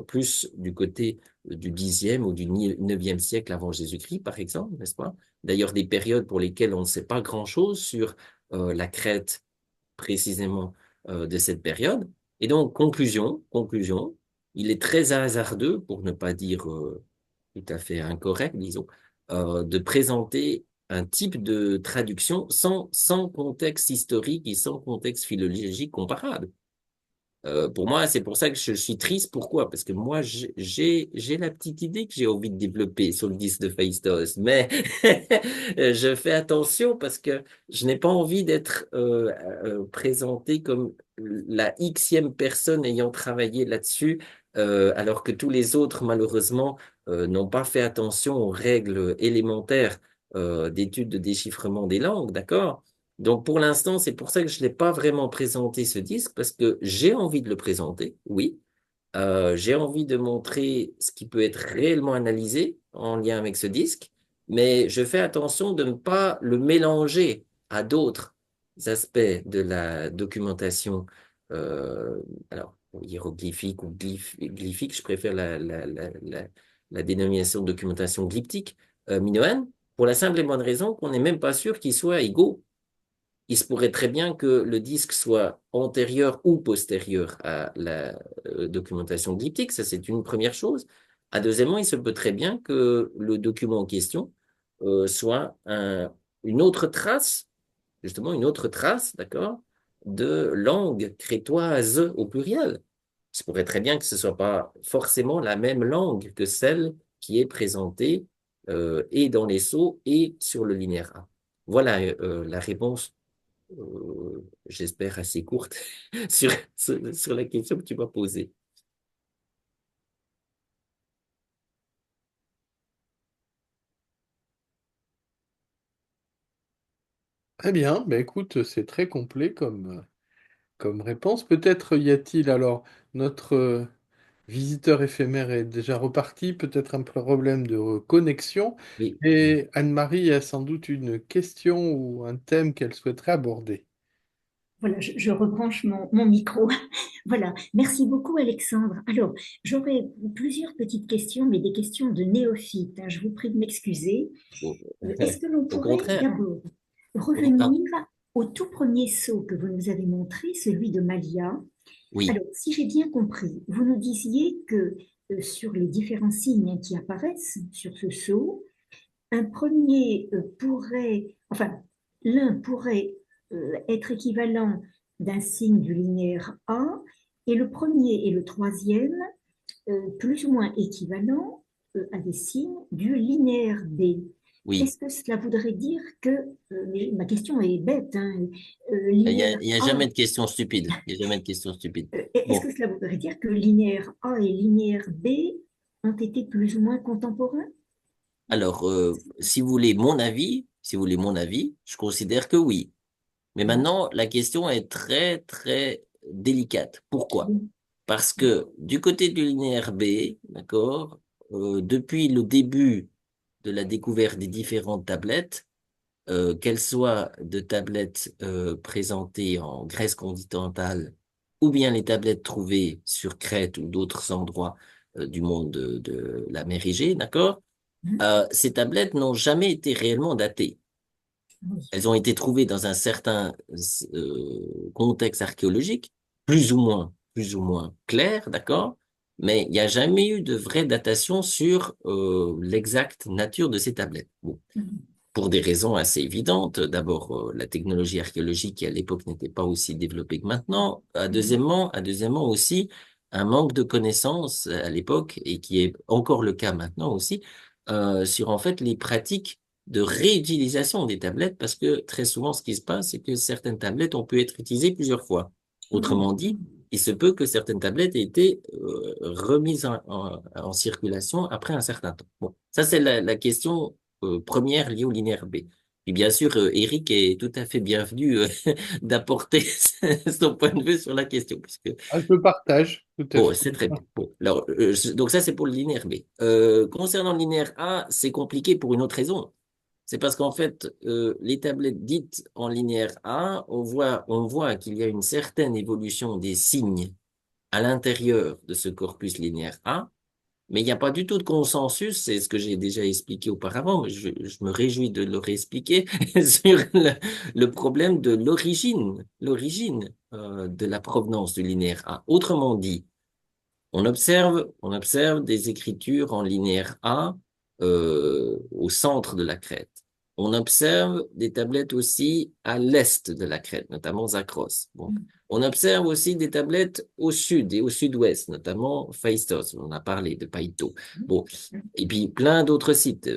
plus du côté du Xe ou du IXe siècle avant Jésus-Christ, par exemple, n'est-ce pas? D'ailleurs, des périodes pour lesquelles on ne sait pas grand-chose sur la Crète précisément de cette période. Et donc, conclusion, il est très hasardeux, pour ne pas dire tout à fait incorrect, disons, de présenter un type de traduction sans contexte historique et sans contexte philologique comparable. Pour moi, c'est pour ça que je suis triste. Pourquoi? Parce que moi, j'ai la petite idée que j'ai envie de développer sur le disque de Phaistos, mais je fais attention parce que je n'ai pas envie d'être présenté comme la Xème personne ayant travaillé là-dessus, alors que tous les autres, malheureusement, n'ont pas fait attention aux règles élémentaires d'études de déchiffrement des langues, d'accord? Donc pour l'instant, c'est pour ça que je n'ai pas vraiment présenté ce disque, parce que j'ai envie de le présenter, oui. J'ai envie de montrer ce qui peut être réellement analysé en lien avec ce disque, mais je fais attention de ne pas le mélanger à d'autres aspects de la documentation, euh, alors hiéroglyphique ou glyphique, je préfère la dénomination de documentation glyptique minoenne, pour la simple et bonne raison qu'on n'est même pas sûr qu'ils soient égaux. il se pourrait très bien que le disque soit antérieur ou postérieur à la documentation glyptique. Ça, c'est une première chose. Deuxièmement, il se peut très bien que le document en question soit une autre trace, justement une autre trace, d'accord, de langue crétoise au pluriel. Il se pourrait très bien que ce soit pas forcément la même langue que celle qui est présentée et dans les sceaux et sur le linéaire A. Voilà la réponse, j'espère assez courte, sur la question que tu m'as posée. Très bien, ben écoute, c'est très complet comme réponse. Peut-être y a-t-il alors notre visiteur éphémère est déjà reparti, peut-être un problème de connexion. Oui. Et Anne-Marie a sans doute une question ou un thème qu'elle souhaiterait aborder. Voilà, je rebranche mon micro. Voilà, merci beaucoup Alexandre. Alors, j'aurais plusieurs petites questions, mais des questions de néophyte, hein. Je vous prie de m'excuser. Au, Est-ce que l'on au pourrait contraire. d'abord Ah, revenir au tout premier saut que vous nous avez montré, celui de Malia? oui, Alors, si j'ai bien compris, vous nous disiez que sur les différents signes qui apparaissent sur ce saut, un premier pourrait, enfin, l'un pourrait être équivalent d'un signe du linéaire A, et le premier et le troisième plus ou moins équivalents à des signes du linéaire B. oui. Est-ce que cela voudrait dire que, mais ma question est bête, hein, Il linéaire y a A, jamais de questions stupides. Il y a jamais de questions stupides. est-ce Bon, que cela voudrait dire que linéaire A et linéaire B ont été plus ou moins contemporains? alors, si vous voulez mon avis, si vous voulez mon avis, je considère que oui. Mais maintenant, la question est très, très délicate. Pourquoi? Oui. Parce que du côté du linéaire B, d'accord, depuis le début de la découverte des différentes tablettes, qu'elles soient de tablettes présentées en Grèce continentale ou bien les tablettes trouvées sur Crète ou d'autres endroits du monde de la mer Égée, d'accord, ces tablettes n'ont jamais été réellement datées. Oui. Elles ont été trouvées dans un certain contexte archéologique, plus ou moins clair, d'accord? Mais il n'y a jamais eu de vraie datation sur l'exacte nature de ces tablettes. Bon, pour des raisons assez évidentes. D'abord, la technologie archéologique qui à l'époque n'était pas aussi développée que maintenant. Deuxièmement aussi, un manque de connaissances à l'époque, et qui est encore le cas maintenant aussi, sur en fait les pratiques de réutilisation des tablettes, parce que très souvent, ce qui se passe, c'est que certaines tablettes ont pu être utilisées plusieurs fois. Autrement dit, il se peut que certaines tablettes aient été remises en circulation après un certain temps. Bon, ça c'est la question première liée au linéaire B. Et bien sûr, Eric est tout à fait bienvenu d'apporter son point de vue sur la question, puisque Ah, je partage, tout à bon, fait. c'est très bien. Bon, alors, donc ça c'est pour le linéaire B. Concernant le linéaire A, c'est compliqué pour une autre raison. C'est parce qu'en fait, les tablettes dites en linéaire A, on voit qu'il y a une certaine évolution des signes à l'intérieur de ce corpus linéaire A, mais il n'y a pas du tout de consensus, c'est ce que j'ai déjà expliqué auparavant, mais je me réjouis de le réexpliquer, sur le problème de l'origine de la provenance du linéaire A. Autrement dit, on observe des écritures en linéaire A au centre de la crête. On observe des tablettes aussi à l'est de la crête, notamment Zakros. Bon. On observe aussi des tablettes au sud et au sud-ouest, notamment Phaistos, on en a parlé de Païto. Bon. Et puis plein d'autres sites.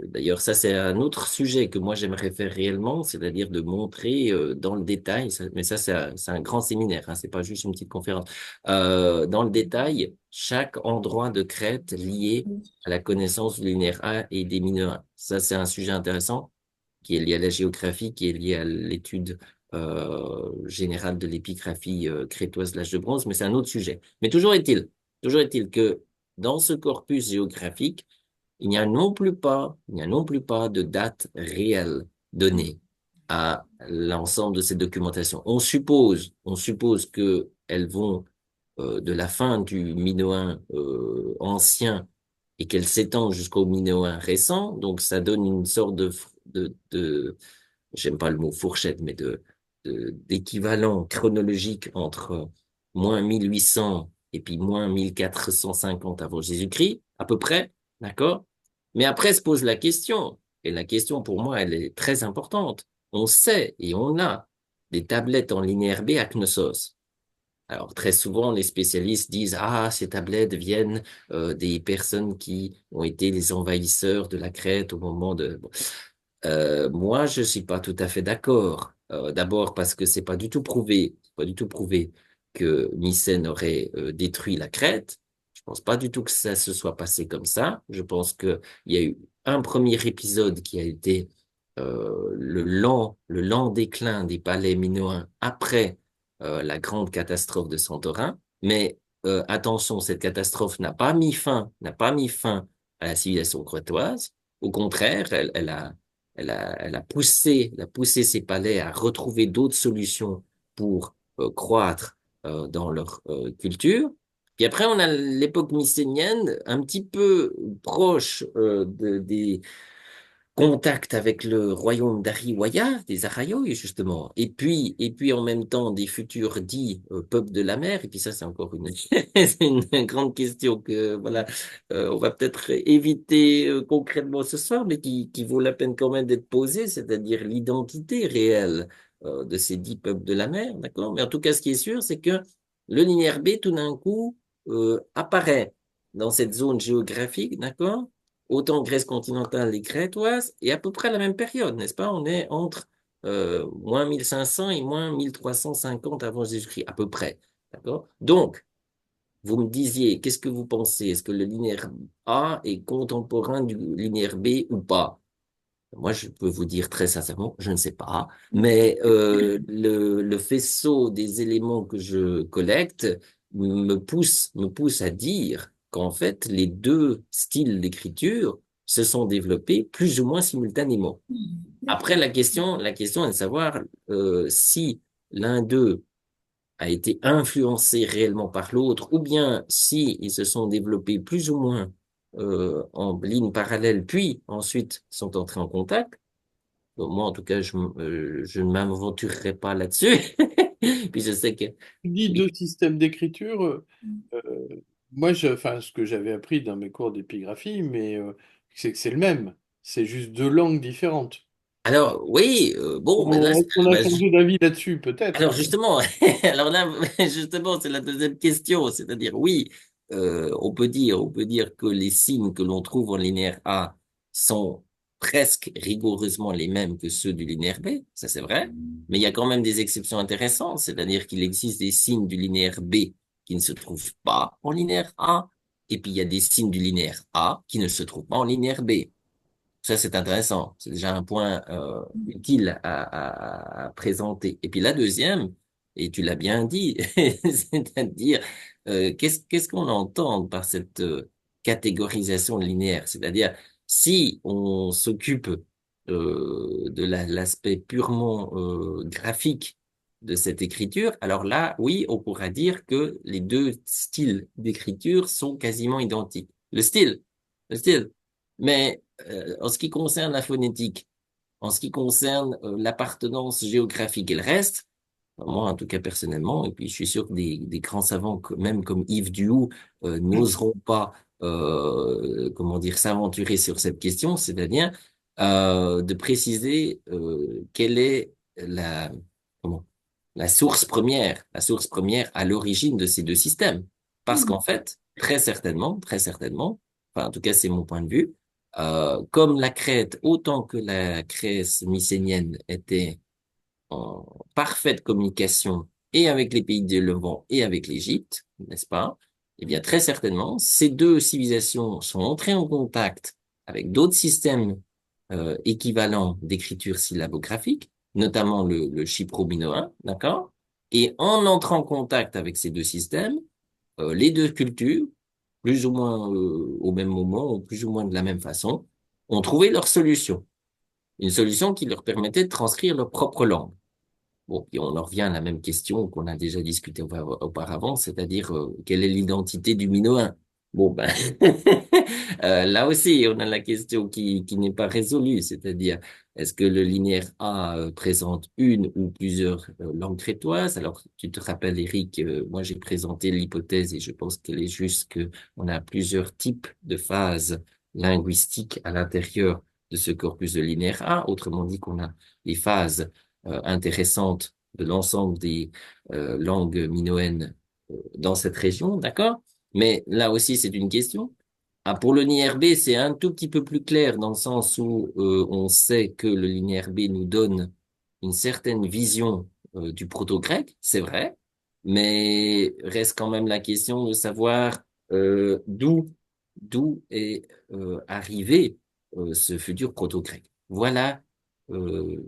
D'ailleurs, ça c'est un autre sujet que moi j'aimerais faire réellement, c'est-à-dire de montrer dans le détail, mais ça c'est un grand séminaire, hein, c'est pas juste une petite conférence dans le détail chaque endroit de Crète lié à la connaissance du linéaire A et des mineurs. Ça, c'est un sujet intéressant qui est lié à la géographie, qui est lié à l'étude générale de l'épigraphie crétoise de l'âge de bronze, mais c'est un autre sujet. Mais toujours est-il que dans ce corpus géographique, il n'y a non plus pas de date réelle donnée à l'ensemble de ces documentations. On suppose que elles vont de la fin du minoen ancien et qu'elles s'étendent jusqu'au minoen récent. Donc, ça donne une sorte de j'aime pas le mot fourchette, mais d'équivalent chronologique entre moins 1800 et puis moins 1450 avant Jésus-Christ, à peu près, d'accord? Mais après se pose la question, et la question pour moi, elle est très importante. On sait et on a des tablettes en linéaire B à Knossos. Alors, très souvent, les spécialistes disent, ah, ces tablettes viennent des personnes qui ont été les envahisseurs de la Crète au moment de... Bon. Moi, je suis pas tout à fait d'accord. D'abord parce que c'est pas du tout prouvé que Mycène aurait détruit la Crète. Je pense pas du tout que ça se soit passé comme ça. Je pense que il y a eu un premier épisode qui a été le lent déclin des palais minoens après la grande catastrophe de Santorin. Mais attention, cette catastrophe n'a pas mis fin à la civilisation crétoise. Au contraire, elle a poussé ses palais à retrouver d'autres solutions pour croître dans leur culture. Puis après, on a l'époque mycénienne, un petit peu proche des contact avec le royaume d'Ariwaya, des Arayoi, justement, et puis en même temps des futurs dits peuples de la mer, et puis ça c'est encore une, c'est une grande question que voilà, on va peut-être éviter concrètement ce soir, mais qui vaut la peine quand même d'être posée, c'est-à-dire l'identité réelle de ces dix peuples de la mer, d'accord? Mais en tout cas, ce qui est sûr, c'est que le linéaire B, tout d'un coup, apparaît dans cette zone géographique, d'accord? Autant Grèce continentale et crétoise, et à peu près à la même période, n'est-ce pas? On est entre moins 1500 et moins 1350 avant Jésus-Christ, à peu près. D'accord? Donc, vous me disiez, qu'est-ce que vous pensez? Est-ce que le linéaire A est contemporain du linéaire B ou pas? Moi, je peux vous dire très sincèrement, je ne sais pas, mais le faisceau des éléments que je collecte me pousse à dire qu'en fait, les deux styles d'écriture se sont développés plus ou moins simultanément. Après, D'accord. la question est de savoir si l'un d'eux a été influencé réellement par l'autre, ou bien si ils se sont développés plus ou moins en ligne parallèle, puis ensuite sont entrés en contact. Bon, moi, en tout cas, je ne m'aventurerai pas là-dessus. Puis je sais que... Tu dis deux systèmes d'écriture. Moi, enfin, ce que j'avais appris dans mes cours d'épigraphie, mais c'est que c'est le même. C'est juste deux langues différentes. Alors, oui, bon, mais là, Est-ce qu'on a bah, changé d'avis là-dessus? Peut-être, alors hein. justement, alors là, justement, c'est la deuxième question, c'est-à-dire oui, on peut dire que les signes que l'on trouve en linéaire A sont presque rigoureusement les mêmes que ceux du linéaire B, ça c'est vrai, mais il y a quand même des exceptions intéressantes, c'est-à-dire qu'il existe des signes du linéaire B qui ne se trouvent pas en linéaire A, et puis il y a des signes du linéaire A qui ne se trouvent pas en linéaire B. Ça, c'est intéressant. C'est déjà un point utile à présenter. Et puis la deuxième, et tu l'as bien dit, c'est-à-dire qu'est-ce qu'on entend par cette catégorisation linéaire? C'est-à-dire si on s'occupe de l'aspect purement graphique de cette écriture, alors là, oui, on pourra dire que les deux styles d'écriture sont quasiment identiques. Le style. Mais en ce qui concerne la phonétique, en ce qui concerne l'appartenance géographique et le reste, moi, en tout cas personnellement, et puis je suis sûr que des grands savants, même comme Yves Duhoux, n'oseront pas, comment dire, s'aventurer sur cette question, c'est-à-dire de préciser quelle est comment, la source première à l'origine de ces deux systèmes. Parce qu'en fait, très certainement, enfin, en tout cas, c'est mon point de vue, comme la Crète, autant que la Grèce mycénienne était en parfaite communication et avec les pays du Levant et avec l'Égypte, n'est-ce pas? Eh bien, très certainement, ces deux civilisations sont entrées en contact avec d'autres systèmes équivalents d'écriture syllabographique, notamment le chypro-minoen, d'accord? Et en entrant en contact avec ces deux systèmes, les deux cultures, plus ou moins au même moment, ou plus ou moins de la même façon, ont trouvé leur solution. Une solution qui leur permettait de transcrire leur propre langue. Bon, puis on en revient à la même question qu'on a déjà discutée auparavant, c'est-à-dire quelle est l'identité du minoen? Bon, ben, là aussi, on a la question qui n'est pas résolue, c'est-à-dire, est-ce que le linéaire A présente une ou plusieurs langues crétoises? Alors, tu te rappelles, Eric, moi j'ai présenté l'hypothèse et je pense qu'elle est juste que on a plusieurs types de phases linguistiques à l'intérieur de ce corpus de linéaire A. Autrement dit, qu'on a les phases intéressantes de l'ensemble des langues minoennes dans cette région, d'accord? Mais là aussi, c'est une question. Ah, pour le linéaire B, c'est un tout petit peu plus clair dans le sens où on sait que le linéaire B nous donne une certaine vision du proto-grec, c'est vrai, mais reste quand même la question de savoir d'où est arrivé ce futur proto-grec. Voilà, euh,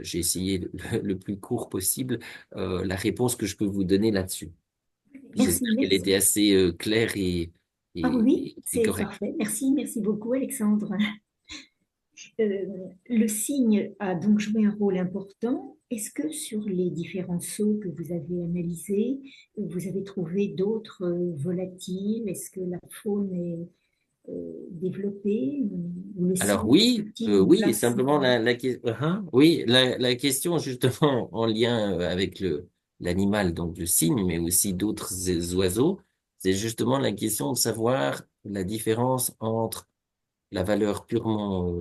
j'ai essayé le plus court possible la réponse que je peux vous donner là-dessus. Merci, J'espère qu'elle était merci. assez claire Ah oui, oui, et c'est correcte. parfait. Merci, merci beaucoup, Alexandre. Le signe a donc joué un rôle important. Est-ce que sur les différents sceaux que vous avez analysés, vous avez trouvé d'autres volatiles? Est-ce que la faune est développée ou le Alors signe oui, occupe une oui, place simplement oui, la question justement en lien avec l'animal, donc le cygne, mais aussi d'autres oiseaux, c'est justement la question de savoir la différence entre la valeur purement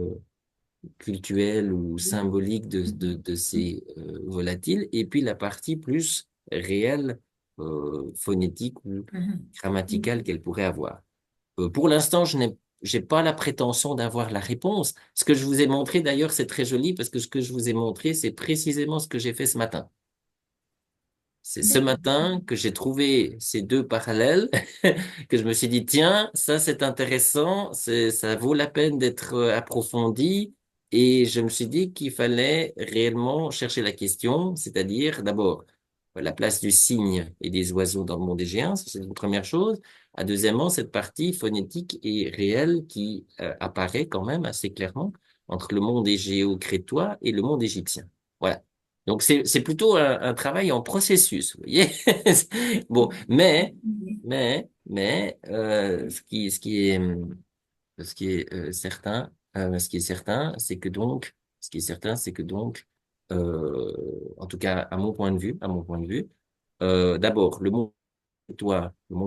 cultuelle ou symbolique de ces volatiles et puis la partie plus réelle, phonétique ou grammaticale qu'elle pourrait avoir. Pour l'instant, j'ai pas la prétention d'avoir la réponse. Ce que je vous ai montré, d'ailleurs, c'est très joli parce que ce que je vous ai montré, c'est précisément ce que j'ai fait ce matin. C'est ce D'accord. matin que j'ai trouvé ces deux parallèles, que je me suis dit, tiens, ça c'est intéressant, ça vaut la peine d'être approfondi. Et je me suis dit qu'il fallait réellement chercher la question, c'est-à-dire d'abord la place du cygne et des oiseaux dans le monde égéen, ça, c'est une première chose. Deuxièmement, cette partie phonétique et réelle qui apparaît quand même assez clairement entre le monde égéo-crétois et le monde égyptien. Voilà. Donc c'est plutôt un travail en processus, vous voyez. Bon, ce qui est certain, ce qui est certain, c'est que donc, en tout cas à mon point de vue, d'abord le monde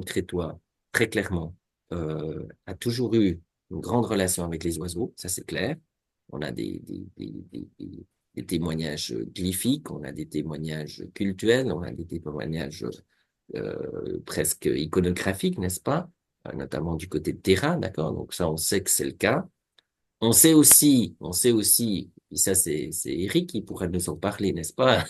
crétois, très clairement, a toujours eu une grande relation avec les oiseaux, ça c'est clair. On a des témoignages glyphiques, on a des témoignages cultuels, on a des témoignages presque iconographiques, n'est-ce pas? Notamment du côté de Terra, d'accord? Donc ça, on sait que c'est le cas. On sait aussi, et ça c'est Eric qui pourrait nous en parler, n'est-ce pas,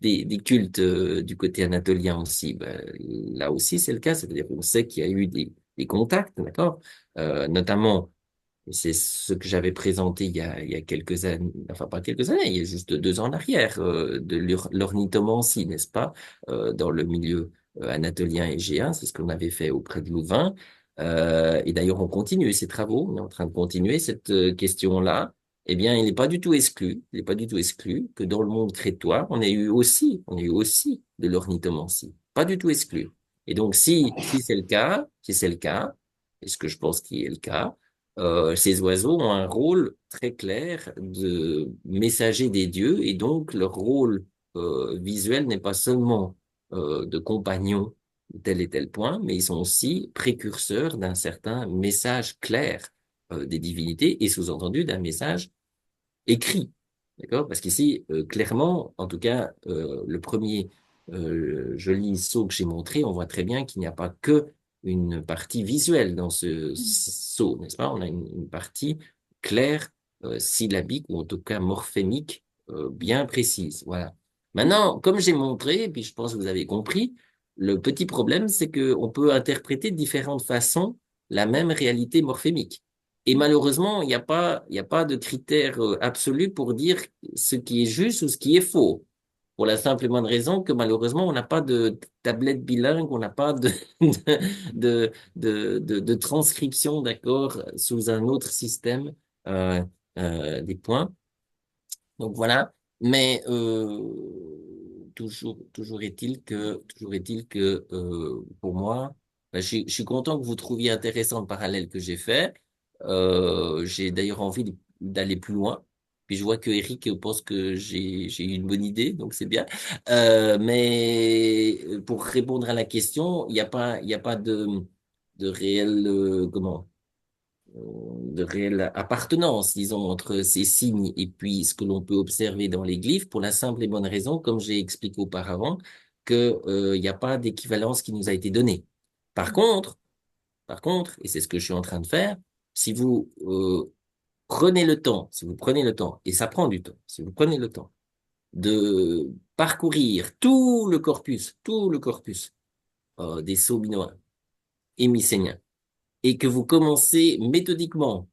des cultes du côté anatolien aussi. Ben, là aussi c'est le cas, c'est-à-dire qu'on sait qu'il y a eu des contacts, d'accord, notamment, c'est ce que j'avais présenté il y a quelques années, enfin pas quelques années, il y a juste 2 ans en arrière, de l'ornithomancie, n'est-ce pas, dans le milieu anatolien et égéen, c'est ce qu'on avait fait auprès de Louvain. Et d'ailleurs, on continue ces travaux, on est en train de continuer cette question-là. Eh bien, il n'est pas du tout exclu, il n'est pas du tout exclu que dans le monde crétois, on a eu aussi de l'ornithomancie. Pas du tout exclu. Et donc, si c'est le cas, si c'est le cas, et ce que je pense qui est le cas, ces oiseaux ont un rôle très clair de messager des dieux et donc leur rôle visuel n'est pas seulement de compagnon de tel et tel point, mais ils sont aussi précurseurs d'un certain message clair des divinités et sous-entendu d'un message écrit. D'accord? Parce qu'ici, clairement, en tout cas, le premier joli saut que j'ai montré, on voit très bien qu'il n'y a pas que une partie visuelle dans ce saut, n'est-ce pas? On a une partie claire, syllabique, ou en tout cas morphémique, bien précise. Voilà. Maintenant, comme j'ai montré, et puis je pense que vous avez compris, le petit problème, c'est que on peut interpréter de différentes façons la même réalité morphémique. Et malheureusement, il y a pas de critère absolu pour dire ce qui est juste ou ce qui est faux. Pour la simple et bonne raison que malheureusement, on n'a pas de tablette bilingue, on n'a pas de transcription, d'accord, sous un autre système euh, des points. Donc voilà. Mais toujours est-il que pour moi, Ben, je suis content que vous trouviez intéressant le parallèle que j'ai fait. J'ai d'ailleurs envie d'aller plus loin. Puis je vois que Eric pense que j'ai eu une bonne idée, donc c'est bien. Mais pour répondre à la question, il y a pas de réel de réelle appartenance, disons, entre ces signes et puis ce que l'on peut observer dans les glyphes, pour la simple et bonne raison, comme j'ai expliqué auparavant, que il n'y a pas d'équivalence qui nous a été donnée. Par contre, par contre, et c'est ce que je suis en train de faire, si vous prenez le temps, si vous prenez le temps, et ça prend du temps, si vous prenez le temps de parcourir tout le corpus des sceaux minoens et mycéniens, et que vous commencez méthodiquement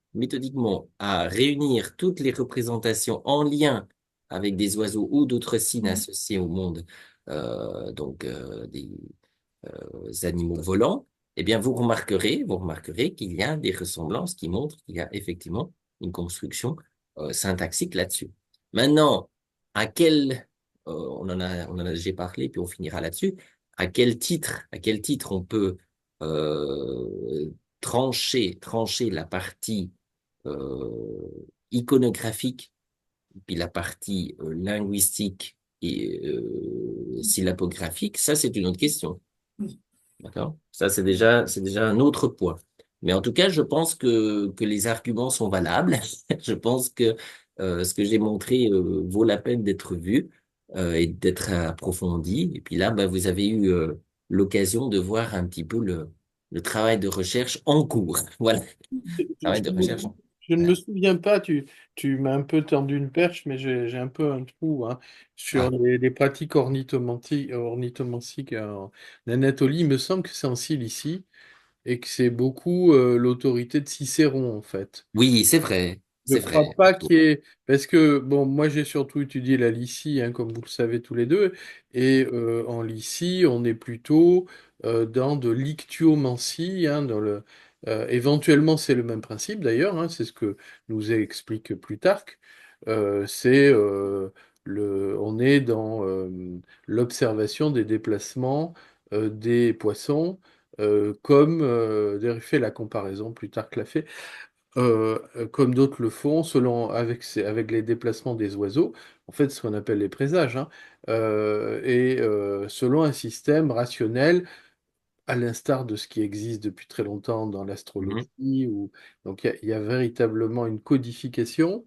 à réunir toutes les représentations en lien avec des oiseaux ou d'autres signes associés au monde, des animaux volants, eh bien, vous remarquerez qu'il y a des ressemblances qui montrent qu'il y a effectivement une construction syntaxique là-dessus. Maintenant, on en a déjà parlé, puis on finira là-dessus. À quel titre on peut euh, trancher la partie iconographique, puis la partie linguistique et syllabographique, ça c'est une autre question. Oui. D'accord? Ça, c'est déjà un autre point. Mais en tout cas, je pense que les arguments sont valables. Je pense que ce que j'ai montré vaut la peine d'être vu et d'être approfondi. Et puis là, bah, vous avez eu l'occasion de voir un petit peu le travail de recherche en cours. Voilà, travail de recherche. Je ne me Ouais. souviens pas, tu m'as un peu tendu une perche, mais j'ai un peu un trou hein, sur Ah, les pratiques ornithomantiques en Anatolie. Il me semble que c'est en Cilicie et que c'est beaucoup l'autorité de Cicéron en fait. oui, Je c'est crois vrai. pas qu'il y ait... Parce que, bon, moi j'ai surtout étudié la Lycie, hein, comme vous le savez tous les deux, et en Lycie, on est plutôt dans de l'ictiomancie, hein, éventuellement c'est le même principe d'ailleurs, hein, c'est ce que nous explique Plutarque, c'est on est dans l'observation des déplacements des poissons, d'ailleurs il fait la comparaison, Plutarque l'a fait, comme d'autres le font, avec les déplacements des oiseaux, en fait, ce qu'on appelle les présages, hein, selon un système rationnel, à l'instar de ce qui existe depuis très longtemps dans Mhm, l'astrologie, donc il y a véritablement une codification.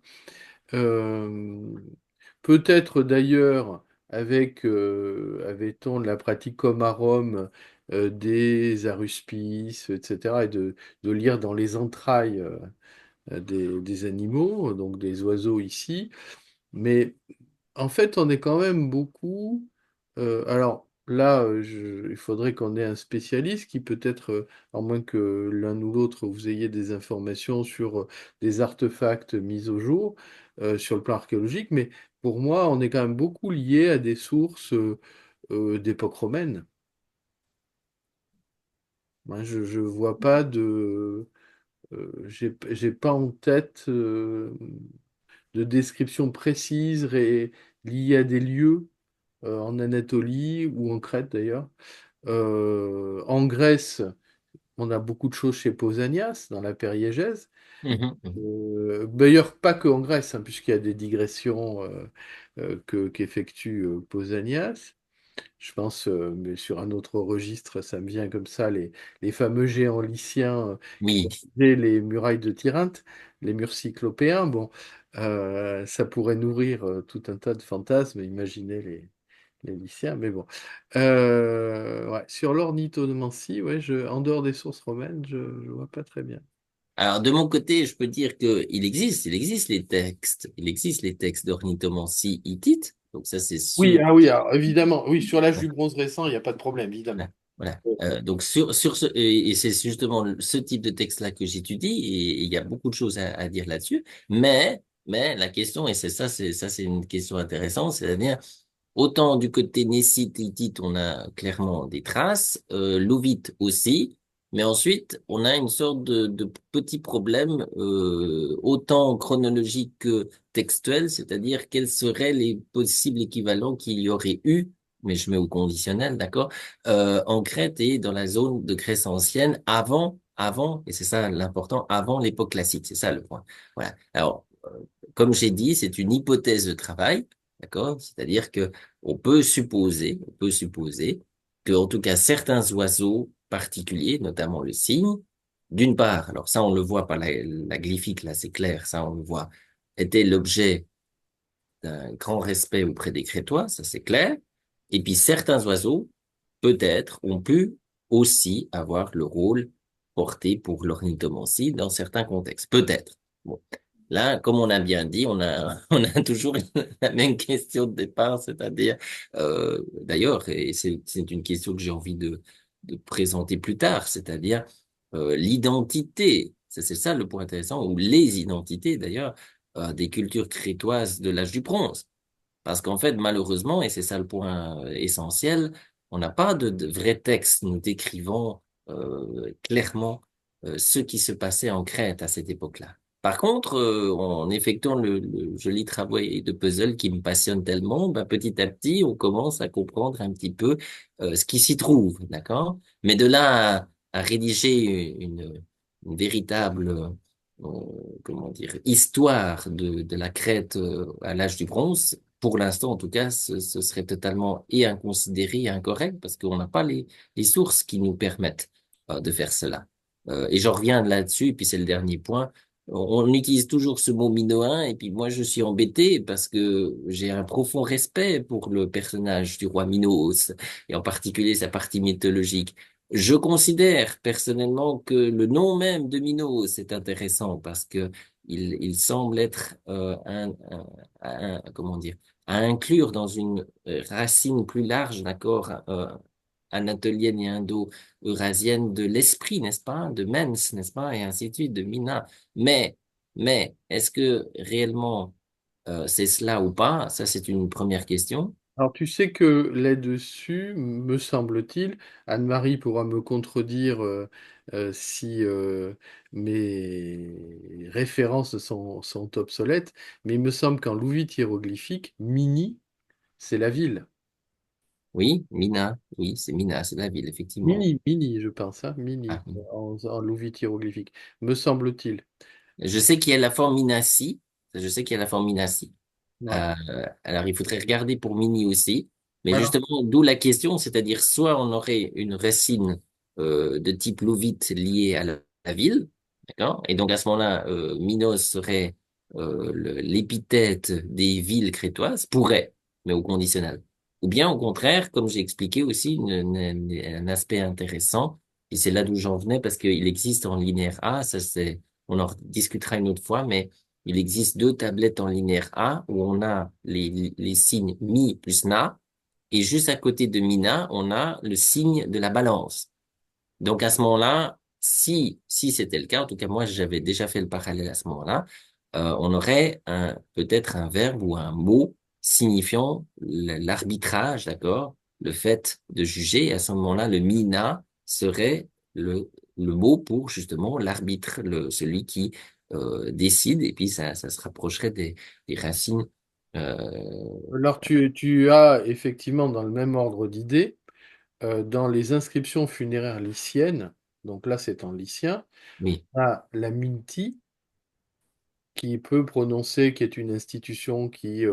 Euh, Peut-être d'ailleurs avait-on la pratique comme à Rome des aruspices, etc., et de lire dans les entrailles. Des animaux, donc des oiseaux ici, mais en fait, on est quand même beaucoup. Alors là, il faudrait qu'on ait un spécialiste qui peut-être, à moins que l'un ou l'autre vous ayez des informations sur des artefacts mis au jour sur le plan archéologique, mais pour moi, on est quand même beaucoup lié à des sources d'époque romaine. Moi, je vois pas j'ai pas en tête de description précise liée à des lieux en Anatolie ou en Crète d'ailleurs. En Grèce, on a beaucoup de choses chez Pausanias, dans la Périégèse. mhm, mhm. D'ailleurs, pas que en Grèce, hein, puisqu'il y a des digressions qu'effectue Pausanias. Je pense, mais sur un autre registre, ça me vient comme ça, les fameux géants lyciens qui Oui. ont fait les murailles de Tirynthe, les murs cyclopéens. Bon, ça pourrait nourrir tout un tas de fantasmes, imaginez les lyciens, mais bon. Ouais, sur l'ornithomancie, ouais, en dehors des sources romaines, je ne vois pas très bien. Alors, de mon côté, je peux dire que il existe les textes d'ornithomancie hittite. Donc ça, c'est Oui, sûr. ah oui, alors, évidemment, oui, sur l'âge du bronze récent, il n'y a pas de problème, évidemment. Voilà. Voilà. Donc sur ce et c'est justement ce type de texte-là que j'étudie et il y a beaucoup de choses à dire là-dessus. Mais la question et c'est une question intéressante, c'est-à-dire autant du côté Nécite, Hittite, on a clairement des traces, Louvite aussi, mais ensuite on a une sorte de petit problème autant chronologique que textuel, c'est-à-dire quels seraient les possibles équivalents qu'il y aurait eu mais je mets au conditionnel, d'accord, en Crète et dans la zone de Grèce ancienne et c'est ça l'important, avant l'époque classique, c'est ça le point. Voilà. Alors, comme j'ai dit, c'est une hypothèse de travail, d'accord, c'est-à-dire que on peut supposer que, en tout cas, certains oiseaux particuliers, notamment le cygne, d'une part, alors ça, on le voit par la glyphique, là, c'est clair, ça, on le voit, était l'objet d'un grand respect auprès des Crétois, ça c'est clair. Et puis certains oiseaux, peut-être, ont pu aussi avoir le rôle porté pour l'ornithorynque dans certains contextes. Peut-être. Bon. Là, comme on a bien dit, on a toujours la même question de départ, c'est-à-dire, d'ailleurs, et c'est une question que j'ai envie de présenter plus tard, c'est-à-dire l'identité. C'est ça le point intéressant, ou les identités d'ailleurs des cultures crétoises de l'âge du bronze. Parce qu'en fait, malheureusement, et c'est ça le point essentiel, on n'a pas de vrai texte nous décrivant clairement ce qui se passait en Crète à cette époque-là. Par contre, en effectuant le joli travail de puzzle qui me passionne tellement, ben, petit à petit, on commence à comprendre un petit peu ce qui s'y trouve, d'accord? Mais de là à rédiger une véritable comment dire, histoire de la Crète à l'âge du bronze, pour l'instant en tout cas, ce serait totalement et inconsidéré et incorrect parce qu'on n'a pas les sources qui nous permettent de faire cela. Et j'en reviens là-dessus, et puis c'est le dernier point. On utilise toujours ce mot minoen, et puis moi je suis embêté parce que j'ai un profond respect pour le personnage du roi Minos, et en particulier sa partie mythologique. Je considère personnellement que le nom même de Minos est intéressant parce que il semble être comment dire, à inclure dans une racine plus large, d'accord, anatolienne et indo-eurasienne de l'esprit, n'est-ce pas, de mens, n'est-ce pas, et ainsi de suite, de mina. Mais, est-ce que réellement c'est cela ou pas? Ça, c'est une première question. Alors, tu sais que là-dessus, me semble-t-il, Anne-Marie pourra me contredire si mes références sont obsolètes, mais il me semble qu'en louvite hiéroglyphique, Mini, c'est la ville. Oui, Mina, oui, c'est Mina, c'est la ville, effectivement. Mini, je pense, hein, Ah, Mini, oui. en louvite hiéroglyphique, me semble-t-il. Je sais qu'il y a la forme Minassi, je sais qu'il y a la forme Minassi. Ouais. Alors, il faudrait regarder pour Mini aussi. Mais Alors, justement, d'où la question, c'est-à-dire soit on aurait une racine de type louvite liée à la ville, d'accord? Et donc à ce moment-là, Minos serait l'épithète des villes crétoises, pourrait, mais au conditionnel. Ou bien au contraire, comme j'ai expliqué aussi, un aspect intéressant, et c'est là d'où j'en venais, parce qu'il existe en linéaire A, ça c'est, on en discutera une autre fois, mais il existe deux tablettes en linéaire A où on a les signes Mi plus Na, et juste à côté de Mina, on a le signe de la balance. Donc à ce moment-là, si c'était le cas, en tout cas moi j'avais déjà fait le parallèle à ce moment-là, on aurait peut-être un verbe ou un mot signifiant l'arbitrage, d'accord, le fait de juger. Et à ce moment-là, le mina serait le mot pour justement l'arbitre, celui qui décide. Et puis ça se rapprocherait des racines. alors, tu as effectivement dans le même ordre d'idées, dans les inscriptions funéraires lyciennes, donc là c'est en lycien, Oui. à la Minti, qui peut prononcer, qui est une institution qui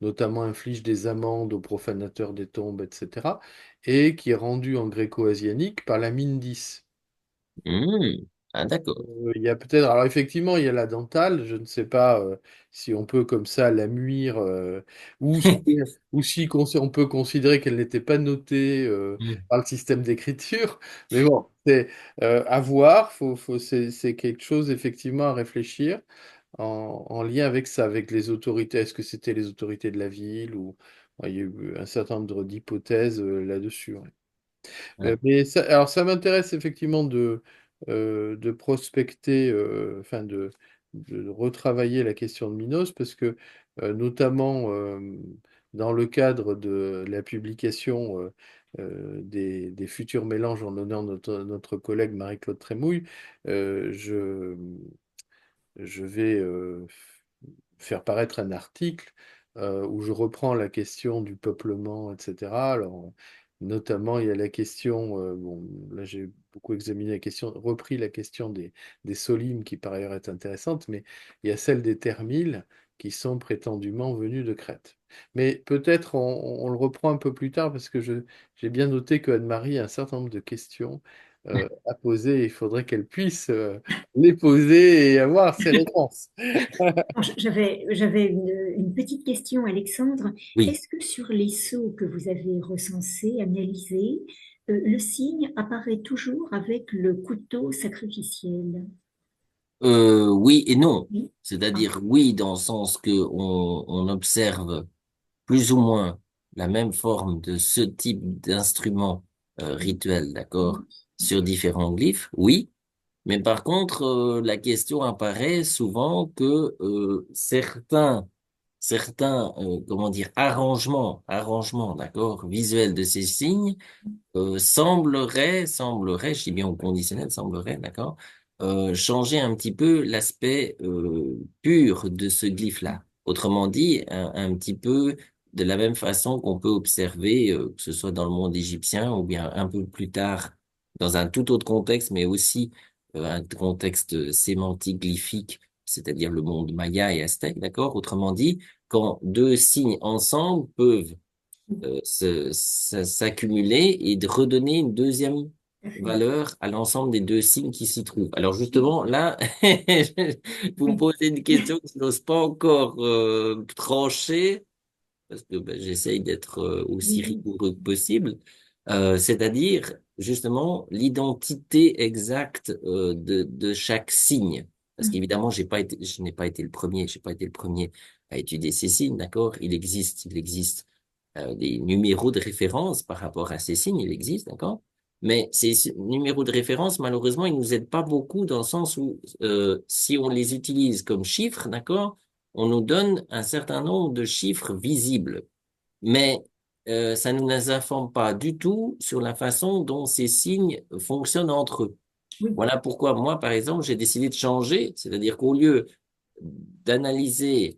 notamment inflige des amendes aux profanateurs des tombes, etc., et qui est rendue en gréco-asianique par la Mindis. Ah d'accord. Il y a peut-être, alors effectivement, il y a la dentale, je ne sais pas si on peut comme ça la muire, ou si, ou si on peut considérer qu'elle n'était pas notée par le système d'écriture, mais bon, c'est à voir, c'est quelque chose effectivement à réfléchir en lien avec ça, avec les autorités. Est-ce que c'était les autorités de la ville ou ouais, il y a eu un certain nombre d'hypothèses là-dessus. Ouais. Mais ça, alors ça m'intéresse effectivement de prospecter, enfin de retravailler la question de Minos parce que notamment dans le cadre de la publication des futurs mélanges en l'honneur de notre collègue Marie-Claude Trémouille, je vais faire paraître un article où je reprends la question du peuplement, etc. Alors, notamment, il y a la question, bon, là j'ai beaucoup examiné la question, repris la question des Solimes, qui par ailleurs est intéressante, mais il y a celle des Termiles, qui sont prétendument venus de Crète. Mais peut-être on le reprend un peu plus tard, parce que j'ai bien noté que Anne-Marie a un certain nombre de questions à poser, et il faudrait qu'elle puisse les poser et avoir ses réponses. J'avais une petite question, Alexandre. Oui. Est-ce que sur les sceaux que vous avez recensés, analysés, le signe apparaît toujours avec le couteau sacrificiel? Oui et non. Oui. Ah, C'est-à-dire oui dans le sens que on observe plus ou moins la même forme de ce type d'instrument rituel, d'accord, oui. sur différents glyphes, oui. Mais par contre, la question apparaît souvent que comment dire, arrangements, d'accord, visuels de ces signes semblerait, je dis bien au conditionnel, semblerait, d'accord, changer un petit peu l'aspect pur de ce glyphe-là. Autrement dit, un petit peu de la même façon qu'on peut observer, que ce soit dans le monde égyptien ou bien un peu plus tard, dans un tout autre contexte, mais aussi un contexte sémantique glyphique, c'est-à-dire le monde maya et aztèque, d'accord? Autrement dit, quand deux signes ensemble peuvent s'accumuler et de redonner une deuxième Tout à fait. valeur à l'ensemble des deux signes qui s'y trouvent. Alors Oui. justement, là, vous me Oui. posez une question que je n'ose pas encore trancher, parce que ben, j'essaye d'être aussi Oui. rigoureux que possible, c'est-à-dire justement l'identité exacte de chaque signe. Parce qu'évidemment, je n'ai pas été le premier, j'ai pas été le premier à étudier ces signes, d'accord? Il existe des numéros de référence par rapport à ces signes, il existe, d'accord? Mais ces numéros de référence, malheureusement, ils nous aident pas beaucoup dans le sens où si on les utilise comme chiffres, d'accord, on nous donne un certain nombre de chiffres visibles, mais ça ne nous informe pas du tout sur la façon dont ces signes fonctionnent entre eux. Oui. Voilà pourquoi moi, par exemple, j'ai décidé de changer, c'est-à-dire qu'au lieu d'analyser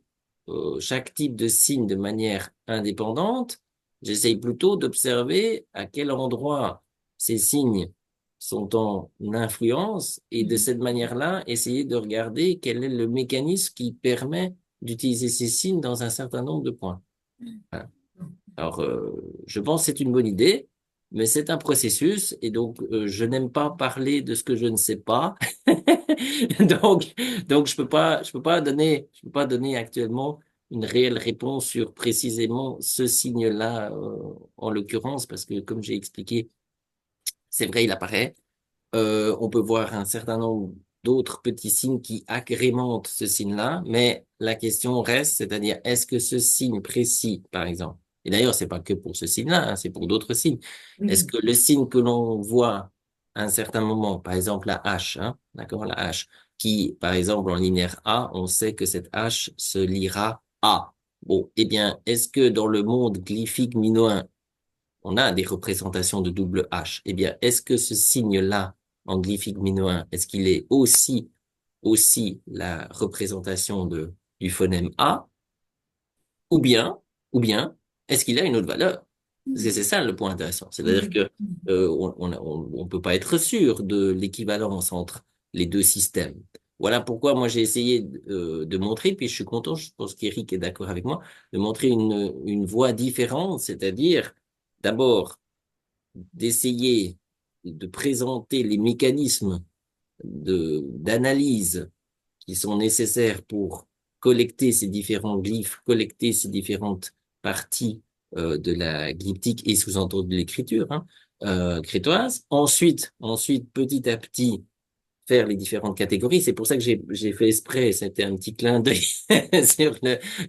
chaque type de signe de manière indépendante, j'essaye plutôt d'observer à quel endroit ces signes sont en influence et de cette manière-là, essayer de regarder quel est le mécanisme qui permet d'utiliser ces signes dans un certain nombre de points. Voilà. Alors, je pense que c'est une bonne idée, mais c'est un processus et donc je n'aime pas parler de ce que je ne sais pas. Donc, donc je peux pas donner actuellement une réelle réponse sur précisément ce signe-là en l'occurrence parce que comme j'ai expliqué, c'est vrai, il apparaît. On peut voir un certain nombre d'autres petits signes qui agrémentent ce signe-là, mais la question reste, c'est-à-dire, est-ce que ce signe précis, par exemple, et d'ailleurs, c'est pas que pour ce signe-là, hein, c'est pour d'autres signes, est-ce Oui. que le signe que l'on voit à un certain moment, par exemple la hache, hein, d'accord, la hache, qui, par exemple, en linéaire A, on sait que cette hache se lira A. Bon, eh bien, est-ce que dans le monde glyphique minoen, on a des représentations de double H. Eh bien, est-ce que ce signe-là, en glyphique minoen, est-ce qu'il est aussi la représentation du phonème A, ou bien, ou bien, est-ce qu'il a une autre valeur? C'est ça le point intéressant. C'est-à-dire Oui. que on peut pas être sûr de l'équivalence entre les deux systèmes. Voilà pourquoi moi j'ai essayé de montrer, puis je suis content, je pense qu'Éric est d'accord avec moi, de montrer une voie différente, c'est-à-dire d'abord d'essayer de présenter les mécanismes d'analyse qui sont nécessaires pour collecter ces différents glyphes, collecter ces différentes parties de la glyptique et sous-entendu de l'écriture crétoise. Ensuite, petit à petit, faire les différentes catégories. C'est pour ça que j'ai fait exprès, c'était un petit clin d'œil sur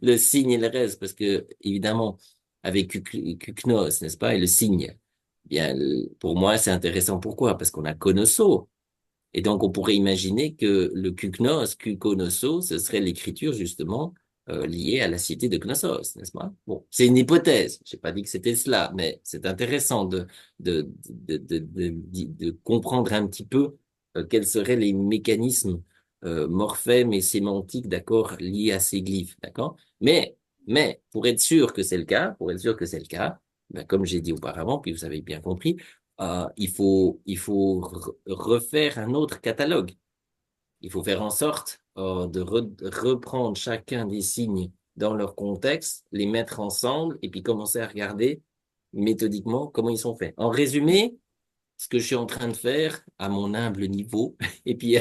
le signe et le reste, parce que évidemment, avec Kuknos, n'est-ce pas, et le signe, bien, pour moi, c'est intéressant. Pourquoi? Parce qu'on a Konoso. Et donc, on pourrait imaginer que le Kuknos, Kukonoso, ce serait l'écriture, justement, liée à la cité de Knossos, n'est-ce pas? Bon, c'est une hypothèse. J'ai pas dit que c'était cela, mais c'est intéressant de comprendre un petit peu quels seraient les mécanismes morphèmes et sémantiques, d'accord, liés à ces glyphes, d'accord? Mais Mais pour être sûr que c'est le cas, pour être sûr que c'est le cas, ben, comme j'ai dit auparavant, puis vous avez bien compris, il faut refaire un autre catalogue. Il faut faire en sorte de reprendre chacun des signes dans leur contexte, les mettre ensemble et puis commencer à regarder méthodiquement comment ils sont faits. En résumé, ce que je suis en train de faire à mon humble niveau et puis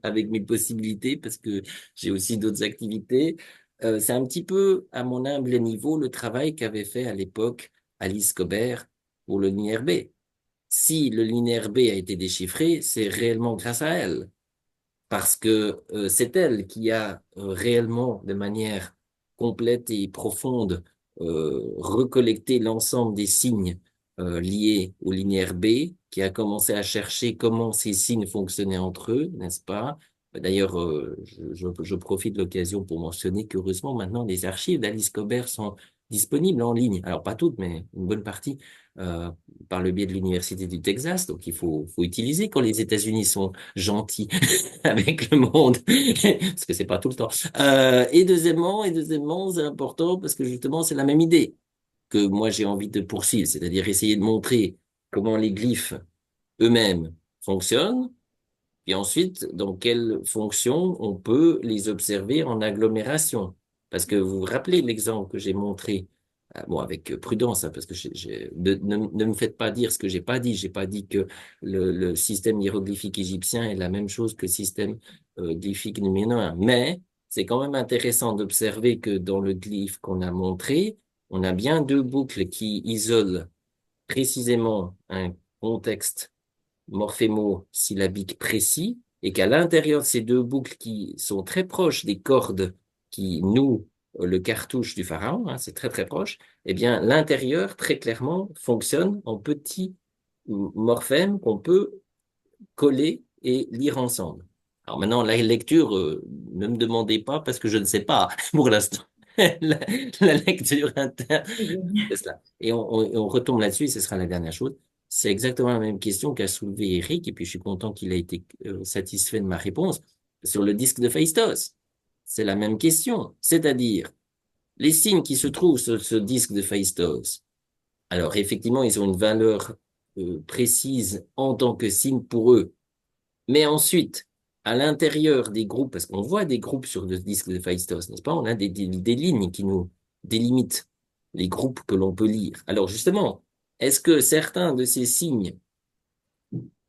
avec mes possibilités parce que j'ai aussi d'autres activités, c'est un petit peu à mon humble niveau le travail qu'avait fait à l'époque Alice Cobert pour le linéaire B. Si le linéaire B a été déchiffré, c'est réellement grâce à elle parce que c'est elle qui a réellement, de manière complète et profonde, recollecté l'ensemble des signes liés au linéaire B, qui a commencé à chercher comment ces signes fonctionnaient entre eux, n'est-ce pas? D'ailleurs, je profite de l'occasion pour mentionner qu'heureusement, maintenant, les archives d'Alice Cobert sont disponibles en ligne. Alors, pas toutes, mais une bonne partie, euh, par le biais de l'Université du Texas. Donc, il faut utiliser quand les États-Unis sont gentils avec le monde, parce que c'est pas tout le temps. Et deuxièmement, c'est important parce que justement, c'est la même idée que moi j'ai envie de poursuivre, c'est-à-dire essayer de montrer comment les glyphes eux-mêmes fonctionnent, et ensuite, dans quelle fonction on peut les observer en agglomération. Parce que vous vous rappelez l'exemple que j'ai montré, bon, avec prudence, hein, parce que ne me faites pas dire ce que j'ai pas dit. J'ai pas dit que le système hiéroglyphique égyptien est la même chose que le système glyphique numéro un. Mais c'est quand même intéressant d'observer que dans le glyphe qu'on a montré, on a bien deux boucles qui isolent précisément un contexte morphémo-syllabique précis et qu'à l'intérieur de ces deux boucles qui sont très proches des cordes qui nouent le cartouche du pharaon, hein, c'est très très proche, eh bien l'intérieur très clairement fonctionne en petits morphèmes qu'on peut coller et lire ensemble. Alors maintenant, la lecture, ne me demandez pas parce que je ne sais pas pour l'instant. La, la lecture interne, Très bien. c'est cela. Et on retombe là-dessus, et ce sera la dernière chose. C'est exactement la même question qu'a soulevé Eric, et puis je suis content qu'il ait été satisfait de ma réponse. Sur le disque de Phaistos, c'est la même question. C'est-à-dire, les signes qui se trouvent sur ce disque de Phaistos, alors effectivement, ils ont une valeur précise en tant que signe pour eux. Mais ensuite, à l'intérieur des groupes, parce qu'on voit des groupes sur le disque de Phaistos, n'est-ce pas? On a des lignes qui nous délimitent les groupes que l'on peut lire. Alors justement, est-ce que certains de ces signes,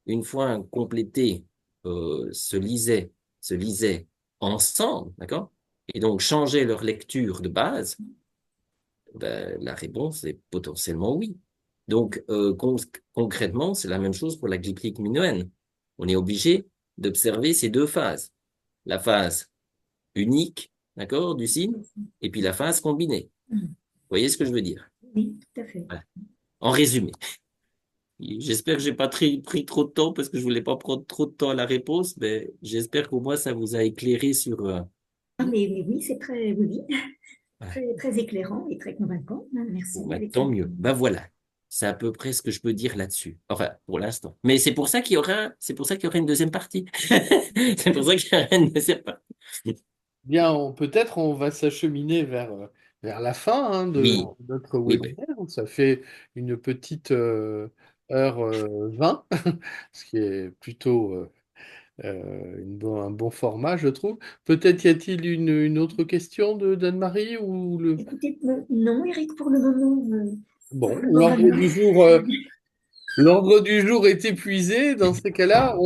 une fois complétés, se lisaient ensemble, d'accord? Et donc changeaient leur lecture de base? Ben, la réponse est potentiellement oui. Donc, concrètement, c'est la même chose pour la glyptique minoenne. On est obligé d'observer ces deux phases. La phase unique, d'accord, du signe, et puis la phase combinée. Vous voyez ce que je veux dire? Oui, tout à fait. Voilà. En résumé. J'espère que j'ai pas pris trop de temps parce que je voulais pas prendre trop de temps à la réponse, mais j'espère qu'au moins ça vous a éclairé sur. Ah, mais oui, c'est très, oui, oui, Ouais. très, très éclairant et très convaincant. Bon, Merci, bah, tant Alexandre. mieux. Ben voilà. C'est à peu près ce que je peux dire là-dessus. Enfin, pour l'instant. Mais c'est pour ça qu'il y aura une deuxième partie. C'est pour ça qu'il y aura une deuxième partie. Bien, peut-être on va s'acheminer vers la fin hein, de Oui, notre oui, oui. webinaire. Ça fait une petite heure 20, ce qui est plutôt un bon format, je trouve. Peut-être y a-t-il une autre question de d'Anne-Marie ou le... Écoutez, non, Eric, pour le moment, Bon, normalement, l'ordre du jour est épuisé. Dans ces cas-là,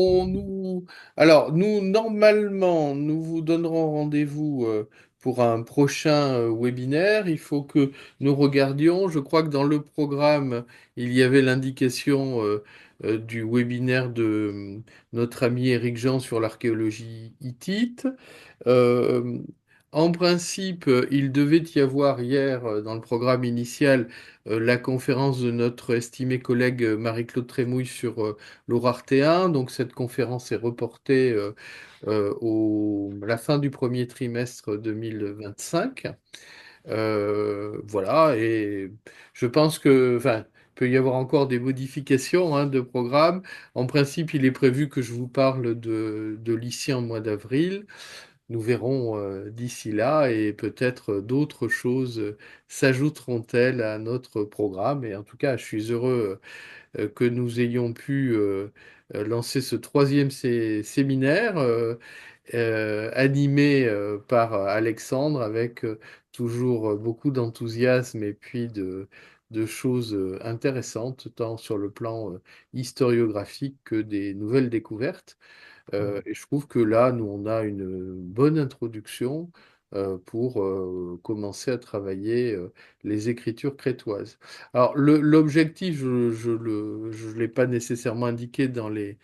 alors nous normalement, nous vous donnerons rendez-vous pour un prochain webinaire. Il faut que nous regardions. Je crois que dans le programme, il y avait l'indication du webinaire de notre ami Éric Jean sur l'archéologie hittite. Euh, En principe, il devait y avoir hier, dans le programme initial, la conférence de notre estimée collègue Marie-Claude Trémouille sur l'Ourartéen. Donc cette conférence est reportée à la fin du premier trimestre 2025. Voilà, et je pense que, enfin, il peut y avoir encore des modifications hein, de programme. En principe, il est prévu que je vous parle de l'ICI en mois d'avril. nous verrons d'ici là et peut-être d'autres choses s'ajouteront-elles à notre programme. Et en tout cas, je suis heureux que nous ayons pu lancer ce troisième séminaire animé par Alexandre avec toujours beaucoup d'enthousiasme et puis de choses intéressantes, tant sur le plan historiographique que des nouvelles découvertes. Et je trouve que là, nous, on a une bonne introduction pour commencer à travailler les écritures crétoises. Alors, l'objectif, je l'ai pas nécessairement indiqué dans les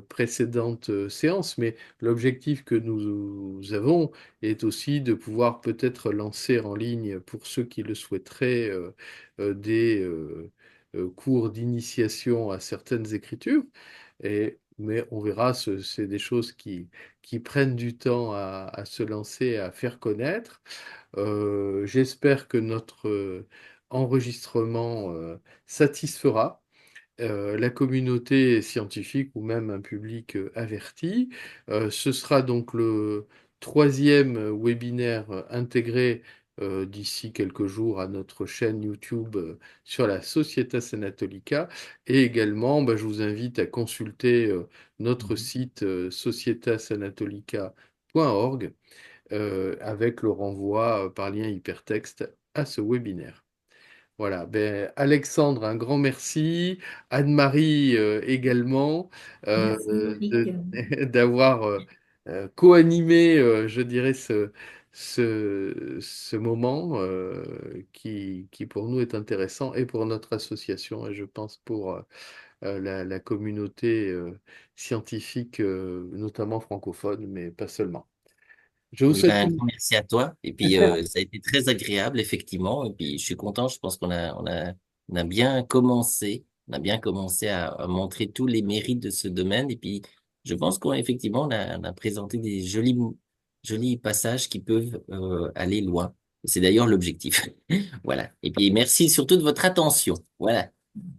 précédentes séances, mais l'objectif que nous avons est aussi de pouvoir peut-être lancer en ligne, pour ceux qui le souhaiteraient, des cours d'initiation à certaines écritures. Mais on verra, c'est des choses qui prennent du temps à se lancer, à faire connaître. J'espère que notre enregistrement satisfera la communauté scientifique ou même un public averti. Ce sera donc le troisième webinaire intégré d'ici quelques jours à notre chaîne YouTube sur la Societas Anatolica. Et également, bah, je vous invite à consulter notre site societasanatolica.org avec le renvoi par lien hypertexte à ce webinaire. Voilà, ben, Alexandre, un grand merci. Anne-Marie également Merci, Eric. d'avoir co-animé, je dirais, ce moment qui pour nous est intéressant et pour notre association et je pense pour la communauté scientifique, notamment francophone, mais pas seulement. Je vous Oui, souhaite ben, un une... grand merci à toi. Et puis, ça a été très agréable, effectivement. Et puis, je suis content. Je pense on a bien commencé. On a bien commencé à montrer tous les mérites de ce domaine. Et puis, je pense qu'effectivement, on a présenté des jolis passages qui peuvent, aller loin. C'est d'ailleurs l'objectif. Voilà. Et puis, merci surtout de votre attention. Voilà.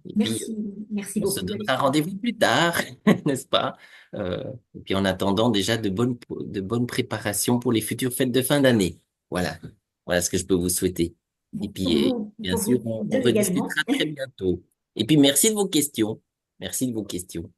Et puis, Merci, merci on se beaucoup, donnera Alexandre. rendez-vous plus tard, n'est-ce pas? Et puis en attendant déjà de bonnes préparations pour les futures fêtes de fin d'année. Voilà, voilà ce que je peux vous souhaiter. Et puis, bien Pour sûr, vous on deux également. rediscutera très bientôt. Et puis merci de vos questions. Merci de vos questions.